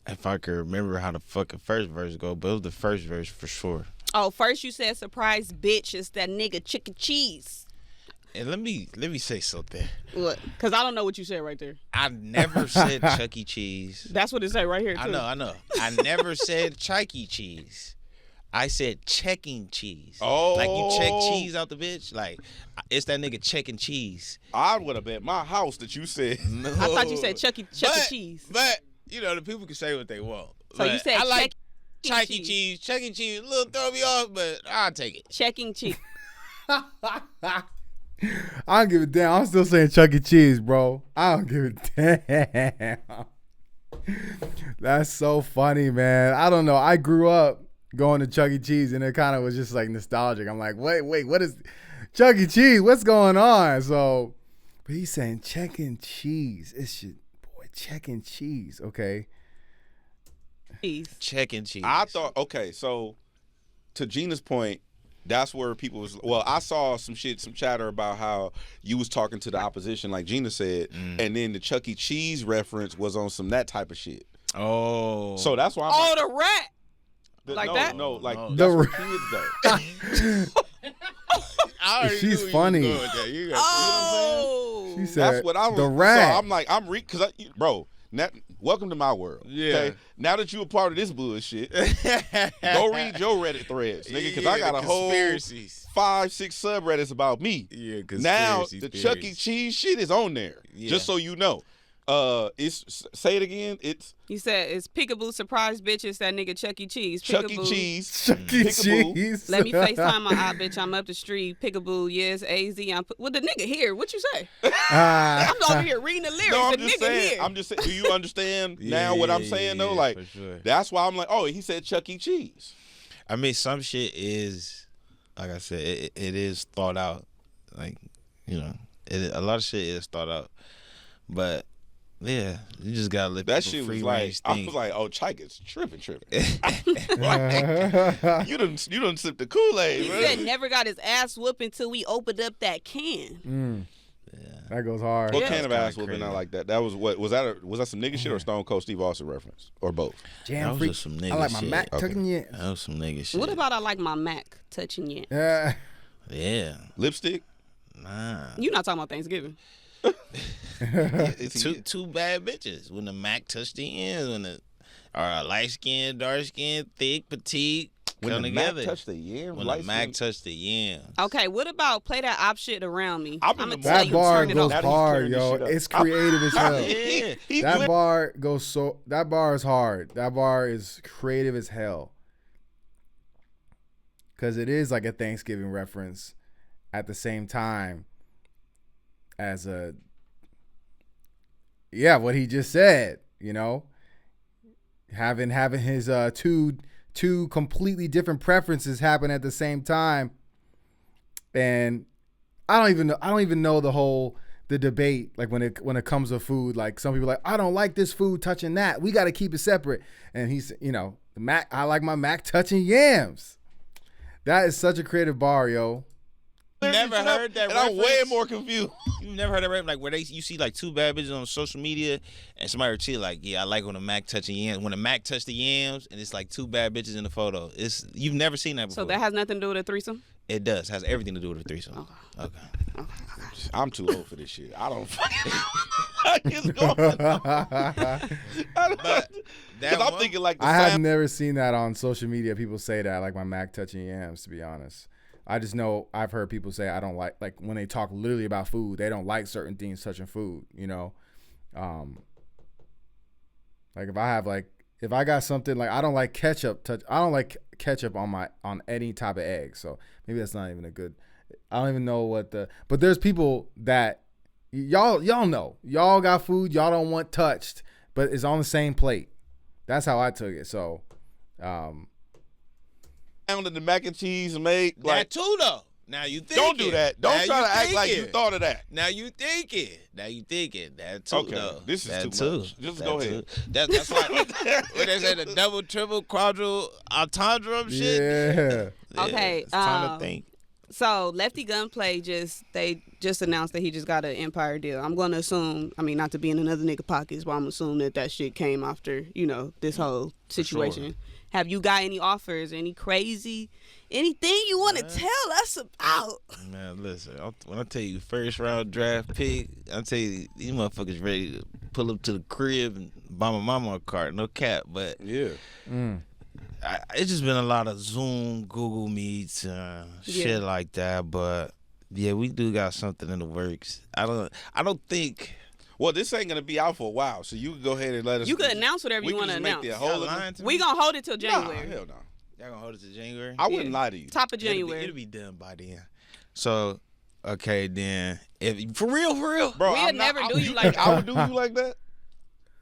If I could remember how the fucking first verse go, but it was the first verse for sure. Oh, first you said surprise bitch, it's that nigga Chicken Cheese. And let me say something. What? Because I don't know what you said right there. I never said Chuck E. Cheese. That's what it say right here too. I know. I never said Chike E. Cheese. I said checking cheese. Oh. Like you check cheese out the bitch? Like, it's that nigga checking cheese. I would have bet my house that you said. No. I thought you said Chuck E. Cheese. But, the people can say what they want. So you said I like Chike Chike cheese. Checking cheese. A little throw me off, but I'll take it. Checking cheese. I don't give a damn. I'm still saying Chuck E. Cheese, bro. I don't give a damn. That's so funny, man. I don't know. I grew up going to Chuck E. Cheese, and it kind of was just like nostalgic. I'm like, wait, what is Chuck E. Cheese? What's going on? So, but he's saying checking cheese. It's your boy checking cheese. Okay. Cheese. Checking cheese. I thought, okay, so to Gina's point, that's where people was. Well, I saw some chatter about how you was talking to the opposition, like Gina said, and then the Chuck E. Cheese reference was on some that type of shit. Oh. So that's why I'm the rat. Like that? No, like Oh. that's what kids though. She's funny. Oh. She said That's what I was. the rat. So I'm like, bro. Welcome to my world. Yeah. Okay? Now that you a part of this bullshit, go read your Reddit threads, nigga, because I got a whole 5-6 subreddits about me. Yeah, now conspiracy the Chuck E. theories. Cheese shit is on there. Yeah. Just so you know. Say it again. It's You said it's Peekaboo surprise bitch. It's that nigga Chuck E. Cheese. Chuck E. Peekaboo. Cheese. Chuck E. Peekaboo. Cheese. Let me FaceTime my eye, bitch. I'm up the street. Peekaboo, yes, AZ. Well, the nigga here. What you say? I'm over here reading the lyrics. No, I'm the just nigga saying. here. I'm just saying. Do you understand now what I'm saying though? Like for sure. that's why I'm like, oh, he said Chuck E. Cheese. I mean, some shit is, like I said, it is thought out. Like, a lot of shit is thought out. But, yeah, you just got to let That people shit free was like, range I think. was like, oh, Chike is tripping. Like, you done sipped the Kool-Aid, He man. said never got his ass whooped until we opened up that can. That goes hard. What Yeah. kind of That's ass kinda whooping? I crazy. like that. That was what was that? Was that some nigga shit or Stone Cold Steve Austin reference or both? That Jam was freak. just some nigga I like my shit. Mac tucking you. That was some nigga shit. What about I like my Mac touching you? Yeah. Yeah. Lipstick. Nah. You not talking about Thanksgiving. It's two bad bitches. When the Mac touch the ends, or light skin, dark skin, thick, petite, When come the together. Mac touched the yam. when the Mac touch the yam. Okay, what about play that op shit around me? I'm in I'm the gonna tell That you, bar turn it goes off. Now he's hard, clearing this yo. shit up. It's creative as hell. Yeah. That bar goes so. That bar is hard. That bar is creative as hell. Cause it is like a Thanksgiving reference, at the same time as what he just said. Having his two completely different preferences happen at the same time, and I don't even know the debate, like when it comes to food. Like some people are like, I don't like this food touching that. We got to keep it separate. And he's, the Mac. I like my Mac touching yams. That is such a creative bar, yo. Never heard that and I'm way reference? more confused. You never heard that reference? Like where you see like two bad bitches on social media and somebody will tell you like, yeah, I like when the Mac touching yams. When the Mac touch the yams and it's like two bad bitches in the photo. You've never seen that before. So that has nothing to do with a threesome? It does. Has everything to do with a threesome. Okay. I'm too old for this shit. I don't fucking. I just going. Because I'm thinking like the I have Sam. never seen that on social media. People say that, like my Mac touching yams, to be honest. I just know I've heard people say I don't like when they talk literally about food, they don't like certain things touching food, Like if I got something, like I don't like ketchup on any type of egg. So maybe that's not even a good I don't even know what the. But there's people that y'all know. Y'all got food y'all don't want touched, but it's on the same plate. That's how I took it. So, Down to the mac and cheese made like that too though. Now you think don't do that. Don't try to act like you thought of that. Now you thinking. That too Okay, though. this is that too much. Just go ahead. That's why when they say the double, triple, quadruple entendre shit. yeah. Okay, It's time to think. So Lefty Gunplay they just announced that he just got an Empire deal. I'm gonna assume, I mean, not to be in another nigga pockets, but I'm assuming that shit came after, this whole situation. Sure. Have you got any offers, anything you want to tell us about? Man, listen, when I tell you first round draft pick, I tell you these motherfuckers ready to pull up to the crib and buy my mama a cart. No cap, but Yeah. It's just been a lot of Zoom, Google Meets, shit like that. But yeah, we do got something in the works. I don't think. Well, this ain't gonna be out for a while, so you can go ahead and let us. You could announce whatever you want to announce. We gonna hold it till January. Nah, hell no. Y'all gonna hold it to January? I wouldn't lie to you. Top of January. It'll be done by then. So, okay, then. If for real, Bro, we'll never do you like that. I would do you like that.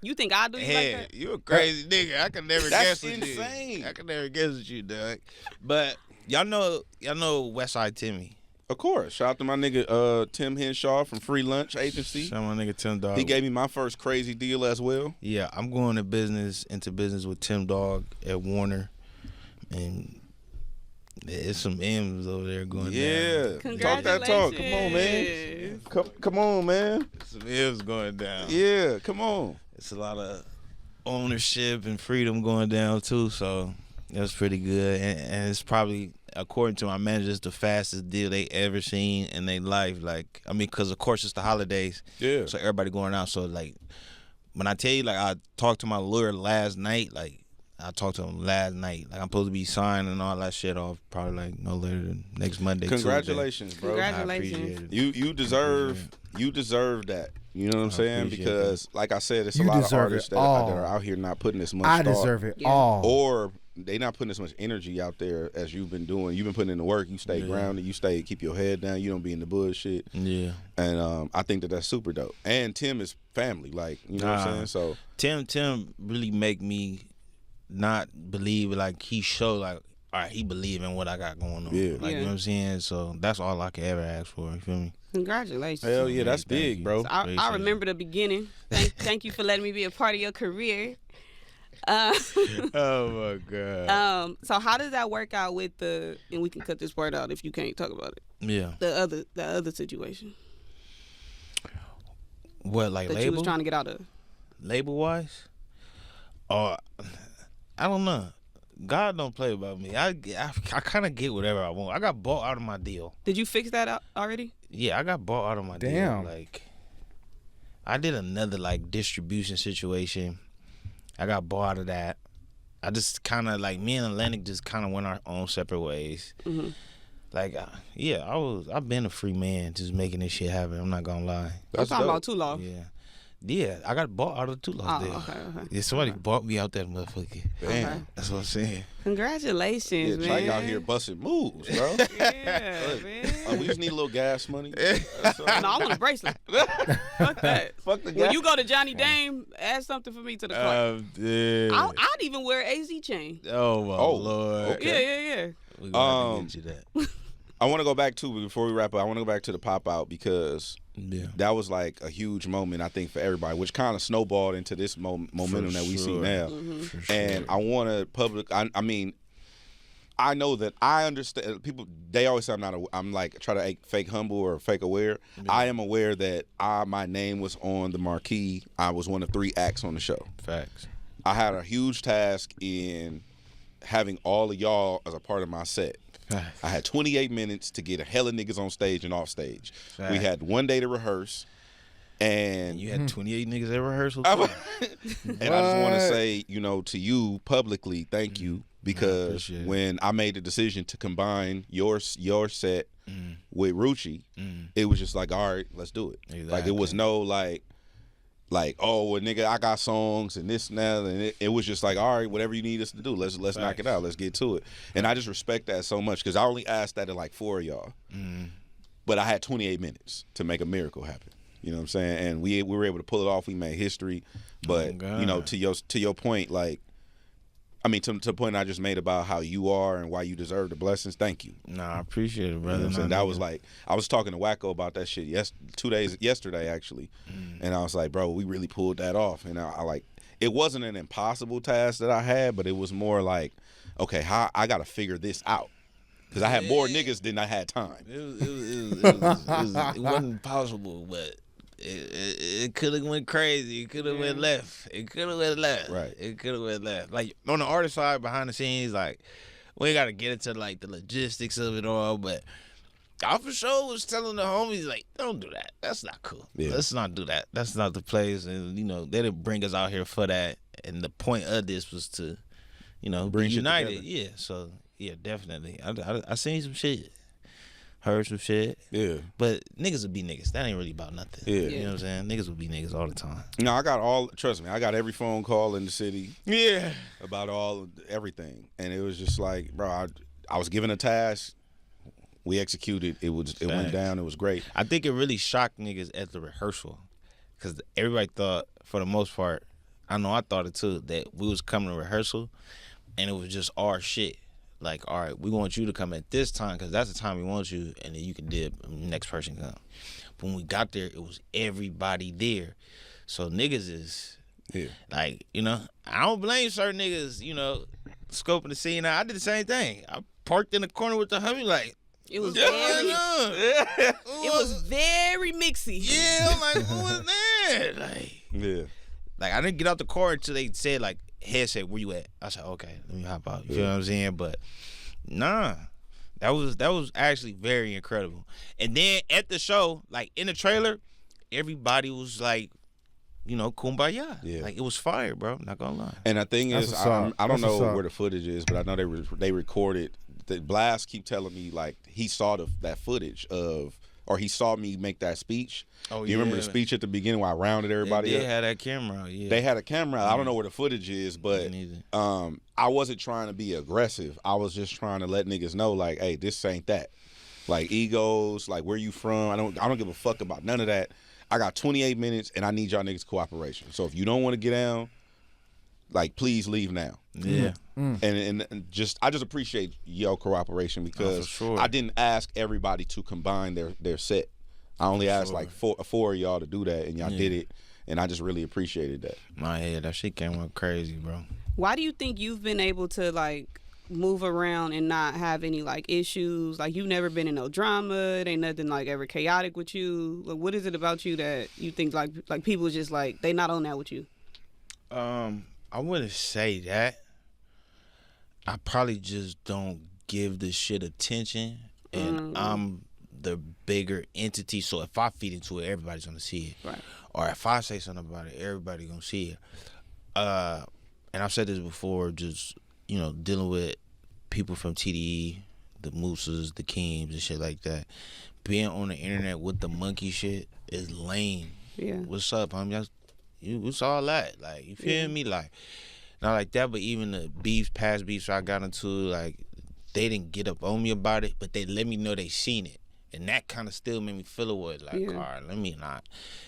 You think I'll do you like that? You a crazy nigga. I can never guess with insane. you. I can never guess with you, dog. But y'all know Westside Timmy. Of course. Shout out to my nigga Tim Henshaw from Free Lunch Agency. Shout out my nigga Tim Dog. He gave me my first crazy deal as well. Yeah, I'm going into business with Tim Dog at Warner, and there's some M's over there going down. Yeah, talk that talk. Come on, man. Come on, man. Some M's going down. Yeah, come on. It's a lot of ownership and freedom going down too, so that's pretty good. And it's probably, according to my managers, the fastest deal they ever seen in their life. Like, I mean, because of course it's the holidays. Yeah. So everybody going out. So like, when I tell you, like, I talked to my lawyer last night. Like, I talked to him last night. Like, I'm supposed to be signing and all that shit off probably like no later than next Monday. Congratulations, Tuesday. bro. Congratulations. I appreciate it. You deserve that. You know what I'm saying? Because, like I said, it's a You lot of deserve artists it that all. are out here not putting as much I thought. deserve it Yeah. all. Or they not putting as much energy out there as you've been doing. You've been putting in the work. You stay grounded. You keep your head down. You don't be in the bullshit. Yeah. And I think that's super dope. And Tim is family. Like, you know what I'm saying? So Tim really make me not believe, like, he show, like, all right, he believe in what I got going on. Yeah. Like, you know what I'm saying? So that's all I could ever ask for. You feel me? Congratulations. hell yeah, that's Thank big, you. bro. So I remember the beginning. Thank you for letting me be a part of your career. Oh my God. So how does that work out with and we can cut this part out if you can't talk about it. Yeah. The other situation What, like that label? you was trying to get out of. Label wise? I don't know. God don't play about me. I kind of get whatever I want. I got bought out of my deal. Did you fix that out already? Yeah, I got bought out of my Damn. deal. Like, I did another, like, distribution situation. I got bought out of that. I just kind of, like, me and Atlantic just kind of went our own separate ways. Mm-hmm. Like, I've been a free man just making this shit happen. I'm not gonna lie. I'm talking about Too Law. Yeah, I got bought out of the 2 Law deal. Okay. Yeah, somebody bought me out that motherfucker. Damn. Okay. That's what I'm saying. Congratulations, Yeah, man. Chike out here busting moves, bro. Yeah, man. We just need a little gas money. No, I want a bracelet. Fuck that. Fuck the When gas. you go to Johnny Dame, add something for me to the cart. I'd even wear an AZ chain. Oh my Lord. okay. Yeah. We're gonna have to get you that. I want to go back to, before we wrap up, I want to go back to the pop out because Yeah. that was like a huge moment, I think, for everybody, which kind of snowballed into this momentum that we see sure. now. For sure. And I want to I mean, I know that I understand people. They always say I'm like try to act fake humble or fake aware. Yeah. I am aware that my name was on the marquee. I was one of 3 acts on the show. Facts. I had a huge task in having all of y'all as a part of my set. I had 28 minutes to get a hell of niggas on stage and off stage. Fact. We had 1 day to rehearse. And You had 28 niggas at rehearsal. and I just want to say, to you publicly, thank you, because appreciate it. when I made the decision to combine your set with Rucci, it was just like, all right, let's do it. Like, it was no like, like, oh, well, nigga, I got songs and this and that, and it was just like, all right, whatever you need us to do, let's knock it out, let's get to it. And I just respect that so much because I only asked that to like 4 of y'all, but I had 28 minutes to make a miracle happen. You know what I'm saying? And we were able to pull it off. We made history. But you know, to your point, like, I mean, to the point I just made about how you are and why you deserve the blessings. Thank you. Nah, I appreciate it, brother. You know that was like, I was talking to Wacko about that shit yesterday actually, and I was like, bro, we really pulled that off. And I like, it wasn't an impossible task that I had, but it was more like, okay, how I got to figure this out. Because I had more niggas than I had time. It wasn't possible, but it could have went crazy. It could have went left. It could have went left. Right. It could have went left. Like on the artist side, behind the scenes, like we ain't got to get into like the logistics of it all, but I for sure was telling the homies like, don't do that. That's not cool. Yeah. Let's not do that. That's not the place. And you know, they didn't bring us out here for that. And the point of this was to, you know, bring united. Yeah. So yeah, definitely. I seen some shit. Heard some shit. Yeah. But niggas would be niggas. That ain't really about nothing. Yeah. You know what I'm saying? Niggas would be niggas all the time. No, trust me, I got every phone call in the city. Yeah. About everything. And it was just like, bro, I was given a task. We executed. It went down. It was great. I think it really shocked niggas at the rehearsal. Because everybody thought, for the most part, I know I thought it too, that we was coming to rehearsal and it was just our shit. Like, all right, we want you to come at this time because that's the time we want you, and then you can dip and the next person come. But when we got there, it was everybody there. So niggas is, like, you know, I don't blame certain niggas, you know, scoping the scene out. I did the same thing. I parked in the corner with the homie, like, it was it was very mixy. Yeah, I'm like, who was there? Like, I didn't get out the car until they said, like, headset, where you at? I said, okay, let me hop out. You feel what I'm saying? But nah, that was actually very incredible. And then at the show, like in the trailer, everybody was like, you know, kumbaya. Yeah. Like it was fire, bro. Not gonna lie. And the thing is, I don't know where the footage is, but I know they recorded. The Blast keep telling me like he saw that footage of. Or he saw me make that speech. Oh, you remember the speech at the beginning where I rounded everybody up? They had that camera, yeah. They had a camera. I don't know where the footage is, but I wasn't trying to be aggressive. I was just trying to let niggas know, like, hey, this ain't that. Like, egos, like, where you from? I don't give a fuck about none of that. I got 28 minutes, and I need y'all niggas' cooperation. So if you don't want to get down, like, please leave now. Yeah. And I just appreciate your cooperation because I didn't ask everybody to combine their set. I only asked like four of y'all to do that, and y'all did it, and I just really appreciated that. My head, that shit came up crazy, bro. Why do you think you've been able to like move around and not have any like issues? Like you've never been in no drama. It ain't nothing like ever chaotic with you. Like what is it about you that you think like people just like they not on that with you? I wouldn't say that. I probably just don't give the shit attention, and I'm the bigger entity. So if I feed into it, everybody's gonna see it. Right. Or if I say something about it, everybody's gonna see it. And I've said this before, just, you know, dealing with people from TDE, the Mooses, the Keems, and shit like that. Being on the internet with the monkey shit is lame. Yeah. What's up, homie? It's all that. Like, you feel me? Like, not like that, but even the past beefs I got into, like, they didn't get up on me about it, but they let me know they seen it. And that kind of still made me feel away. Like, all right, let me not.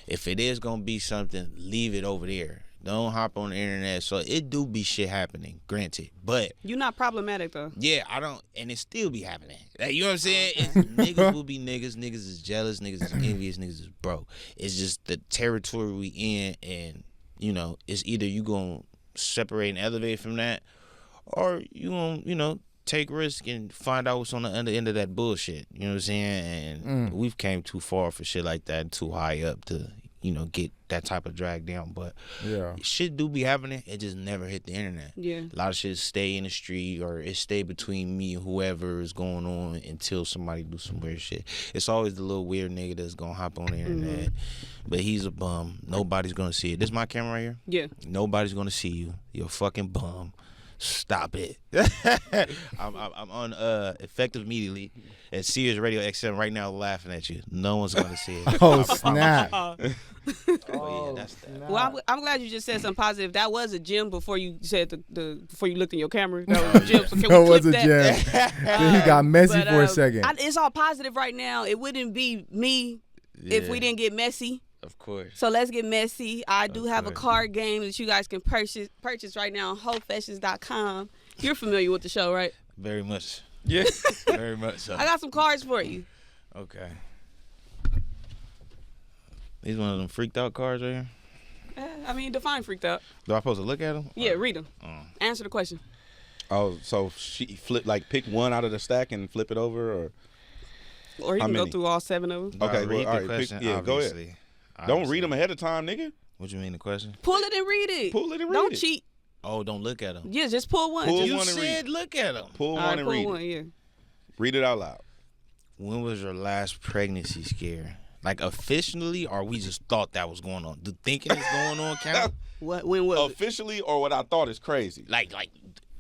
If it is going to be something, leave it over there. Don't hop on the internet. So it do be shit happening, granted. But you're not problematic, though. Yeah, I don't. And it still be happening. Like, you know what I'm saying? Niggas will be niggas. Niggas is jealous. Niggas is envious. Niggas is broke. It's just the territory we in. And, you know, it's either you going to separate and elevate from that, or you going to, you know, take risk and find out what's on the other end of that bullshit. You know what I'm saying? And we've came too far for shit like that and too high up to, you know, get that type of drag down. But shit do be happening. It just never hit the internet. Yeah. A lot of shit stay in the street, or it stay between me and whoever is going on until somebody do some weird shit. It's always the little weird nigga that's gonna hop on the internet. But he's a bum. Nobody's gonna see it. This is my camera right here? Yeah. Nobody's gonna see you. You're a fucking bum. Stop it. I'm on effective immediately at Sirius Radio XM right now laughing at you. No one's going to see it. Oh, snap. Oh, yeah, that's that. Well, I'm glad you just said something positive. That was a gym before you said before you looked in your camera. That was a gym. So can That we was clip a that? gem. Then he got messy But, for a second. it's all positive right now. It wouldn't be me if we didn't get messy. Of course. So let's get messy. I do have a course. card game that you guys can purchase right now on hopefashions.com. You're familiar with the show, right? Very much. Yeah. Very much so. I got some cards for you. Okay. These one of them freaked out cards right here? I mean, define freaked out. Do I supposed to look at them? Yeah, read them. Answer the question. Oh, so she pick one out of the stack and flip it over, or Or you How can go many? through all 7 of them. Okay, read well, all the right, question. go ahead. Obviously. Don't read them ahead of time, nigga. What you mean the question? Pull it and read it. Pull it and read Don't it. cheat. Oh, don't look at them. Yeah, just pull one. Pull Just, You one and said read. look at them. Pull all one right, and pull read one, it. yeah. Read it out loud. When was your last pregnancy scare? Like officially, or we just thought that was going on? Do thinking is going on count? When was it? Officially, or what I thought is crazy. Like,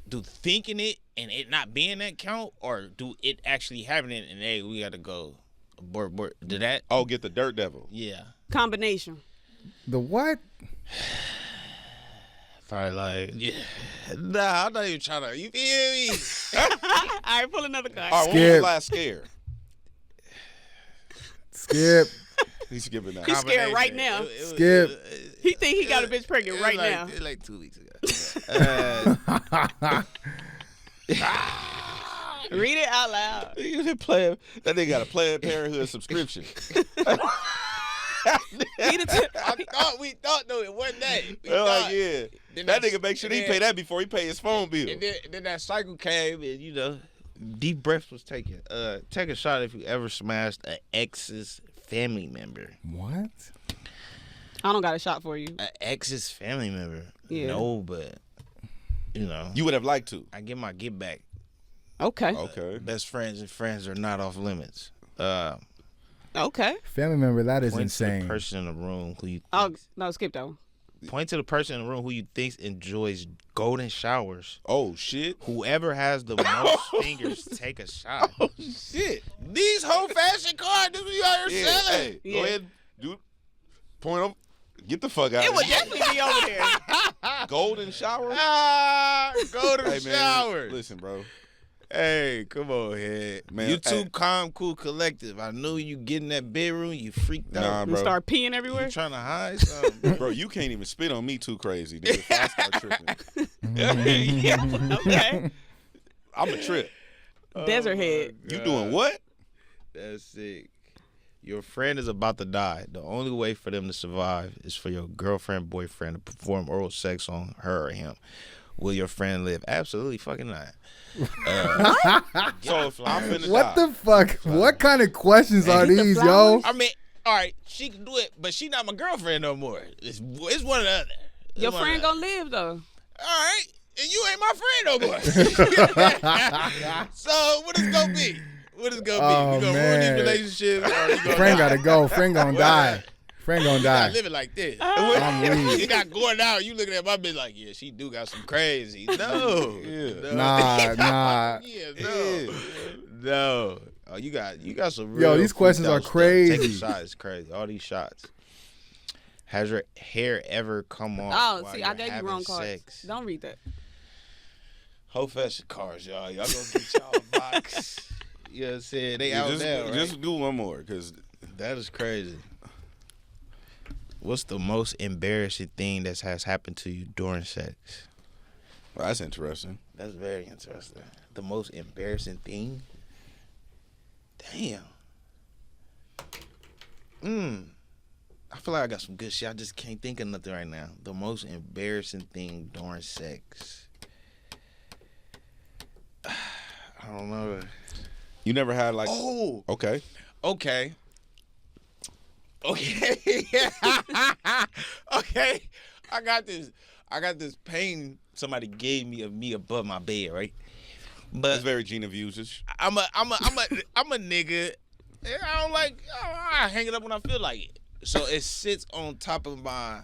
do thinking it and it not being that count, or do it actually happening and hey, we got to go abort? Did that? Oh, get the dirt devil. Yeah. Combination. The what? Probably like, yeah. Nah, I'm not even trying to. You feel me? All right, pull another card. All right, when was Skip. the last scare? Skip. He's skipping that. He's scared right now. Skip. He think he got a bitch pregnant right now. It was like 2 weeks ago. Read it out loud. That nigga got a Planned Parenthood subscription. We thought though it wasn't that. They're like, yeah. Then That that's- nigga make sure he then- pay that before he pay his phone bill. And then that cycle came, and deep breaths was taken. Take a shot if you ever smashed an ex's family member. What? I don't got a shot for you. An ex's family member. Yeah. No, but You would have liked to. I get my get back. Okay. Okay. Best friends and friends are not off limits. Okay. Family member, that is Point to the insane. person in the room who you Oh, thinks, no, skip that one. point to the person in the room who you think enjoys golden showers. Oh, shit. Whoever has the most fingers take a shot. Oh, shit. These whole fashion cards, this what you out here Yeah, selling. hey, Yeah. go ahead. Dude, point them. Get the fuck out It of would here. definitely be over there. Golden shower? Golden Hey, man, showers. listen, bro. Hey, come on, head. Man, You too hey. calm, cool, collective. I knew you get in that bedroom, you freaked Nah, out. And bro. start peeing everywhere. You trying to hide something? Bro, you can't even spit on me too crazy, dude. If I start tripping. Okay. I'm a trip. Desert head. You doing what? That's sick. Your friend is about to die. The only way for them to survive is for your girlfriend, boyfriend to perform oral sex on her or him. Will your friend live? Absolutely fucking not. So if I'm finna What die, the fuck? What kind of questions are Get the these, yo? flowers. I mean, all right, she can do it, but she not my girlfriend no more. It's one or the other. It's Your one or friend the other. gonna live though. All right, and you ain't my friend no more. So what is gonna be? What is gonna be? Oh, We gonna man. ruin these relationships? Or you gonna Friend gotta go. Friend gonna die. Friend gonna You die. not living like this. I'm weak. You got going out. You looking at my bitch like, yeah, she do got some crazy. No, Yeah. no. Nah. Yeah, no, no. Oh, you got some. Yo, real these questions freaked are out stuff. Take a crazy. shot. It's crazy. All these shots. Has your hair ever come off? Oh, while see, you're I gave you having wrong cards. sex? Don't read that. Whole fashion cars, y'all. Y'all gonna get y'all a box. You know what I'm saying? They out just, there, right? just do one more, because That is crazy. What's the most embarrassing thing that has happened to you during sex? that's interesting. That's very interesting. The most embarrassing thing? Damn. I feel like I got some good shit. I just can't think of nothing right now. The most embarrassing thing during sex. I don't know. You never had like, Oh, okay. okay. Okay. Okay. I got this pain somebody gave me of me above my bed, right? But That's very Gina Vusage. I'm a nigga. And I hang it up when I feel like it. So it sits on top of my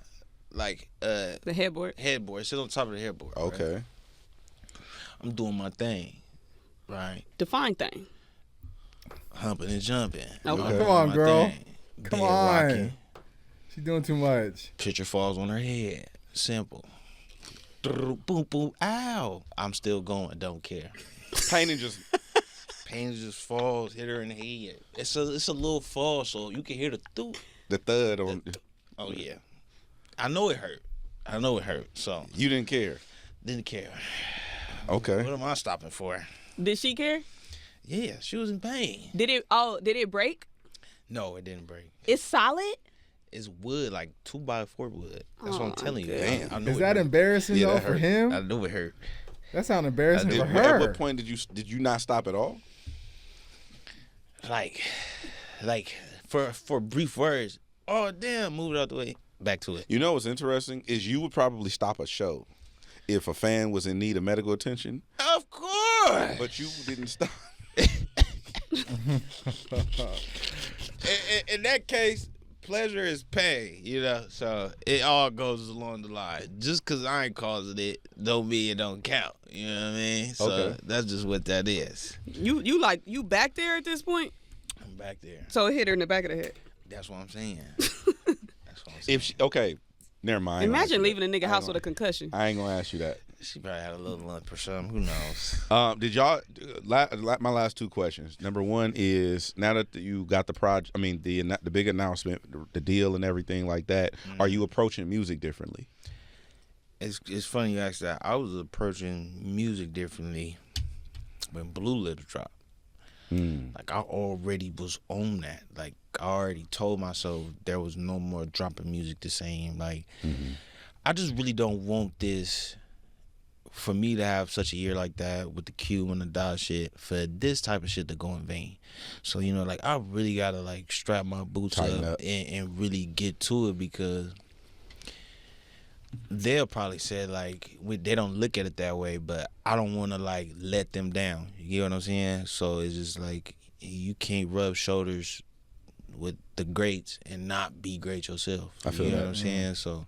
The headboard. headboard. It sits on top of the headboard. right? Okay. I'm doing my thing, right? Define thing. Humping and jumping. Okay. Come on, girl. Thing. Come Bed on. rocking. She's doing too much. Picture falls on her head. Simple. Boom, boom, ow. I'm still going. Don't care. Painting just falls, hit her in the head. It's a little fall, so you can hear the thud on. Oh yeah, I know it hurt. So You didn't care. Didn't care. Okay. What am I stopping for? Did she care? Yeah, she was in pain. Did it break? No, it didn't break. It's solid? It's wood, like 2x4 wood. That's what I'm telling you. Damn. I know Is it that hurt. embarrassing Yeah, though that for hurt. him? I know it hurt. That sounds embarrassing for At her. what point did you not stop at all? Like for brief words. Oh damn, move it out the way. Back to it. You know what's interesting is you would probably stop a show if a fan was in need of medical attention, Of course. but you didn't stop. In that case, pleasure is pain, so it all goes along the line. Just because I ain't causing it don't mean it don't count, you know what I mean? So Okay. that's just what that is. You back there at this point? I'm back there. So it hit her in the back of the head. That's what I'm saying. That's what I'm saying. Okay, never mind. Imagine leaving a nigga house with a concussion. I ain't gonna ask you that. She probably had a little lump or something. Who knows? Did y'all? My last two questions. Number one is now that you got the project. I mean the big announcement, the deal, and everything like that. Are you approaching music differently? It's funny you ask that. I was approaching music differently when Blue Lips dropped. Like I already was on that. Like I already told myself there was no more dropping music the same. Like I just really don't want this for me to have such a year like that with the Q and the dot shit for this type of shit to go in vain. So like I really gotta like strap my boots up. And really get to it because they'll probably say like they don't look at it that way, but I don't want to like let them down. You get what I'm saying? So it's just like you can't rub shoulders with the greats and not be great yourself. I feel you know that. what I'm saying? So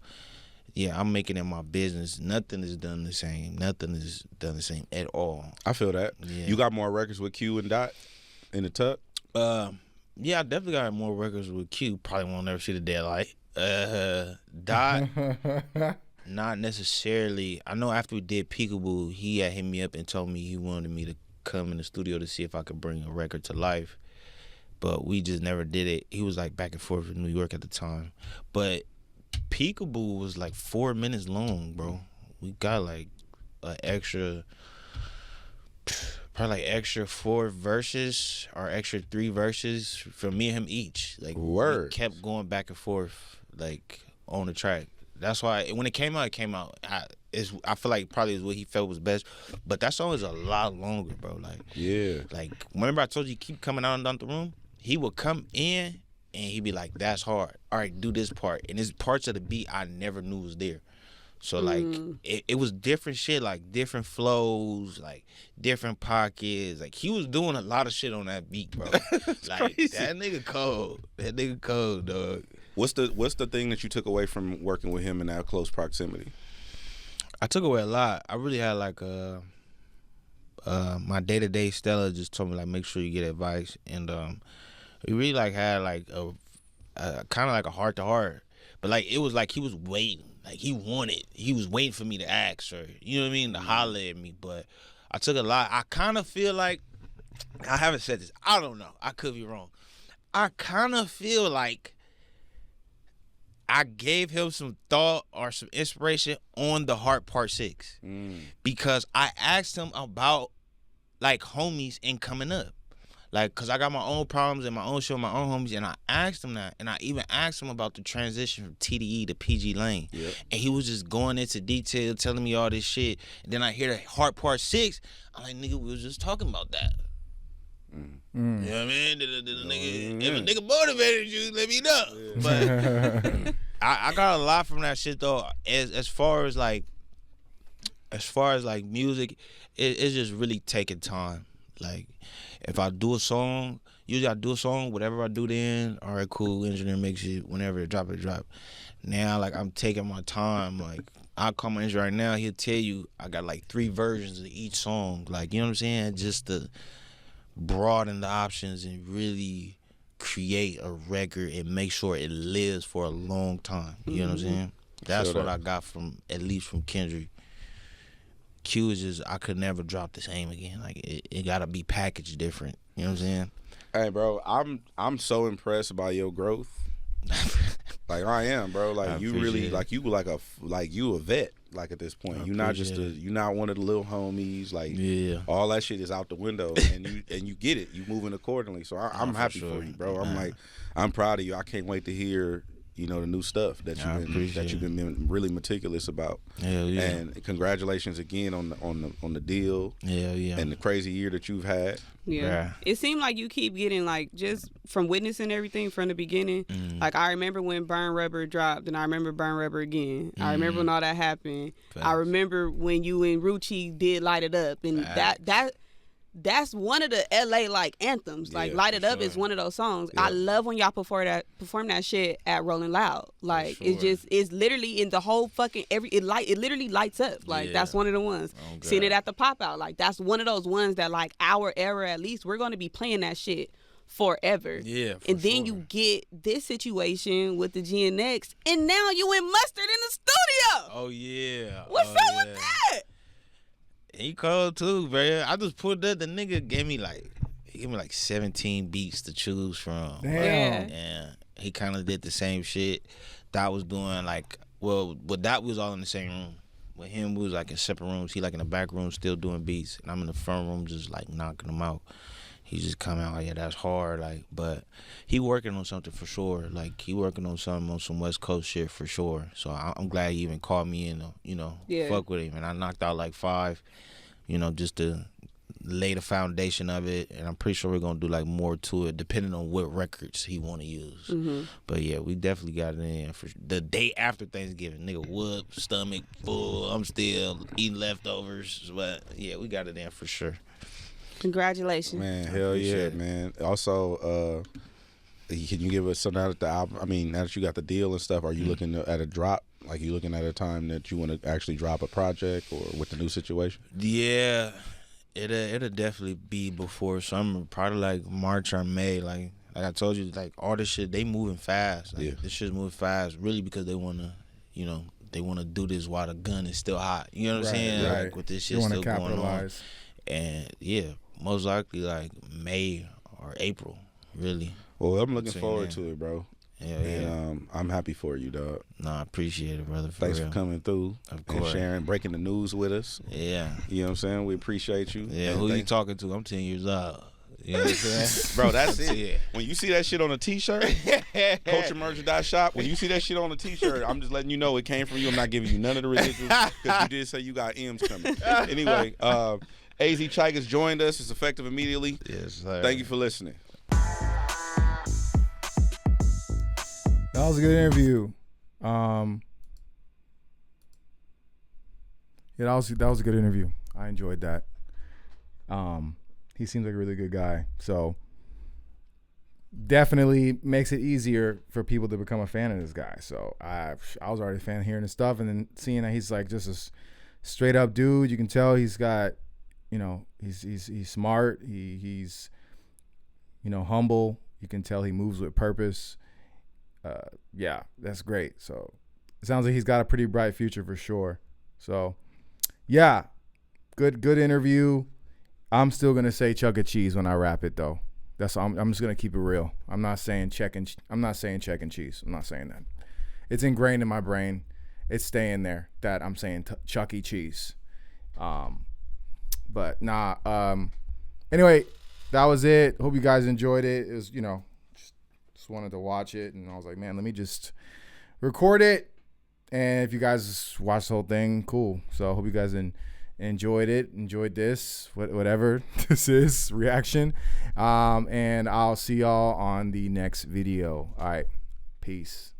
yeah, I'm making it my business. Nothing is done the same. Nothing is done the same at all. I feel that. Yeah. You got more records with Q and Dot in the tuck. Yeah, I definitely got more records with Q. Probably won't never see the daylight. Dot, not necessarily. I know after we did Peekaboo, he had hit me up and told me he wanted me to come in the studio to see if I could bring a record to life. But we just never did it. He was like back and forth in New York at the time. But Peekaboo was like 4 minutes long, bro. We got like an extra, probably like extra 4 verses or extra 3 verses from me and him each. Like Word. we kept going back and forth like on the track. That's why when it came out, I feel like probably is what he felt was best. But that song is a lot longer, bro. Like Yeah. like remember I told you keep coming out and down the room? He would come in and he'd be like, that's hard. All right, do this part. And there's parts of the beat I never knew was there. So, like, it was different shit, like, different flows, like, different pockets. Like, he was doing a lot of shit on that beat, bro. Like, crazy. that nigga cold. That nigga cold, dog. What's the thing that you took away from working with him in that close proximity? I took away a lot. I really had, like, my day-to-day Stella just told me, like, make sure you get advice. And, we really like had like a kind of like a heart to heart, but like it was like he was waiting, like he was waiting for me to ask or you know what I mean, to holler at me. But I took a lot. I kind of feel like I haven't said this. I don't know. I could be wrong. I kind of feel like I gave him some thought or some inspiration on the Heart Part 6 because I asked him about like homies and coming up. Like, cause I got my own problems and my own shit with my own homies, and I asked him that, and I even asked him about the transition from TDE to PG Lane, and he was just going into detail, telling me all this shit, and then I hear the Heart Part 6, I'm like, nigga, we was just talking about that. You know what I mean? If a nigga motivated you, let me know. But I got a lot from that shit though. As far as like music, it's just really taking time. Like, if I do a song, usually I do a song, whatever I do then, all right, cool, engineer makes it, whenever it drop. Now, like, I'm taking my time, like, I'll call my engineer right now. He'll tell you I got like 3 versions of each song. Like, you know what I'm saying? Just to broaden the options and really create a record and make sure it lives for a long time. You know what I'm saying? That's what I got from, at least from Kendrick. Q is just, I could never drop the same again. Like, it gotta be packaged different. You know what I'm saying? Hey, bro, I'm so impressed by your growth. Like, I am, bro. Like, you really, like, you a vet. Like, at this point, you're not just you're not one of the little homies. Like, all that shit is out the window, and you get it. You moving accordingly. So I'm happy for you, bro. I'm like, I'm proud of you. I can't wait to hear, you know, the new stuff that you've been really meticulous about. Hell yeah. And congratulations again on the deal. Yeah. And the crazy year that you've had. Yeah. It seemed like you keep getting, like, just from witnessing everything from the beginning. Like, I remember when Burn Rubber dropped, and I remember Burn Rubber again. I remember when all that happened. Facts. I remember when you and Rucci did Light It Up, and that's one of the LA like anthems. Like Light It Up is one of those songs. I love when y'all perform that shit at Rolling Loud. Like it's literally in the whole fucking it literally lights up. Like that's one of the ones. Oh, seeing it at the Pop Out. Like that's one of those ones that like our era at least we're gonna be playing that shit forever. Yeah. And then you get this situation with the GNX, and now you in Mustard in the studio. Oh yeah. What's up with that? He cold too, bro. I just pulled up. The nigga gave me like 17 beats to choose from. Damn. Yeah. He kind of did the same shit. Dot was doing like, but Dot was all in the same room. With him, we was like in separate rooms. He like in the back room still doing beats, and I'm in the front room just like knocking them out. He just come out like, yeah, that's hard. Like, but he working on something for sure. Like, he working on something on some West Coast shit for sure. So I'm glad he even called me in to, fuck with him. And I knocked out like 5, just to lay the foundation of it. And I'm pretty sure we're gonna do like more to it, depending on what records he want to use. But yeah, we definitely got it in for the day after Thanksgiving. Nigga, whoop, stomach full. I'm still eating leftovers, but yeah, we got it in for sure. Congratulations, man! Hell yeah, man! Also, can you give us some now that the album? I mean, now that you got the deal and stuff, are you looking at a drop? Like, you looking at a time that you want to actually drop a project, or with the new situation? Yeah, it'll definitely be before summer, probably like March or May. Like I told you, like all this shit, they moving fast. Like, this shit's moving fast, really, because they wanna, they wanna do this while the gun is still hot. You know what I'm saying? Right. Like with this shit still going on. And yeah, most likely like May or April, really. Well, I'm looking forward to it, bro. Yeah, and I'm happy for you, dog. No, I appreciate it, brother. Thanks for coming through and sharing, breaking the news with us. Yeah. You know what I'm saying? We appreciate you. Yeah, who you talking to? I'm 10 years old. You know what I'm saying? Bro, that's it. Yeah. When you see that shit on a t-shirt, culturemerch.shop, when you see that shit on a t-shirt, I'm just letting you know it came from you. I'm not giving you none of the residuals because you did say you got M's coming. Anyway, AZ Chike has joined us. It's effective immediately. Yes, sir. Thank you for listening. That was a good interview. Yeah, that was a good interview. I enjoyed that. He seems like a really good guy. So definitely makes it easier for people to become a fan of this guy. So I was already a fan of hearing his stuff, and then seeing that he's like just a straight up dude. You can tell he's got, he's smart. He's humble. You can tell he moves with purpose. Yeah, that's great. So it sounds like he's got a pretty bright future for sure. So yeah, good interview. I'm still gonna say Chuck E. Cheese when I rap it though. That's I'm just gonna keep it real. I'm not saying check and cheese. I'm not saying that. It's ingrained in my brain. It's staying there that I'm saying Chuck E. Cheese. But nah. Anyway, that was it. Hope you guys enjoyed it. It was just wanted to watch it, and I was like, man, let me just record it. And if you guys watch the whole thing, cool. So I hope you guys enjoyed this, whatever this is, reaction. And I'll see y'all on the next video. All right, peace.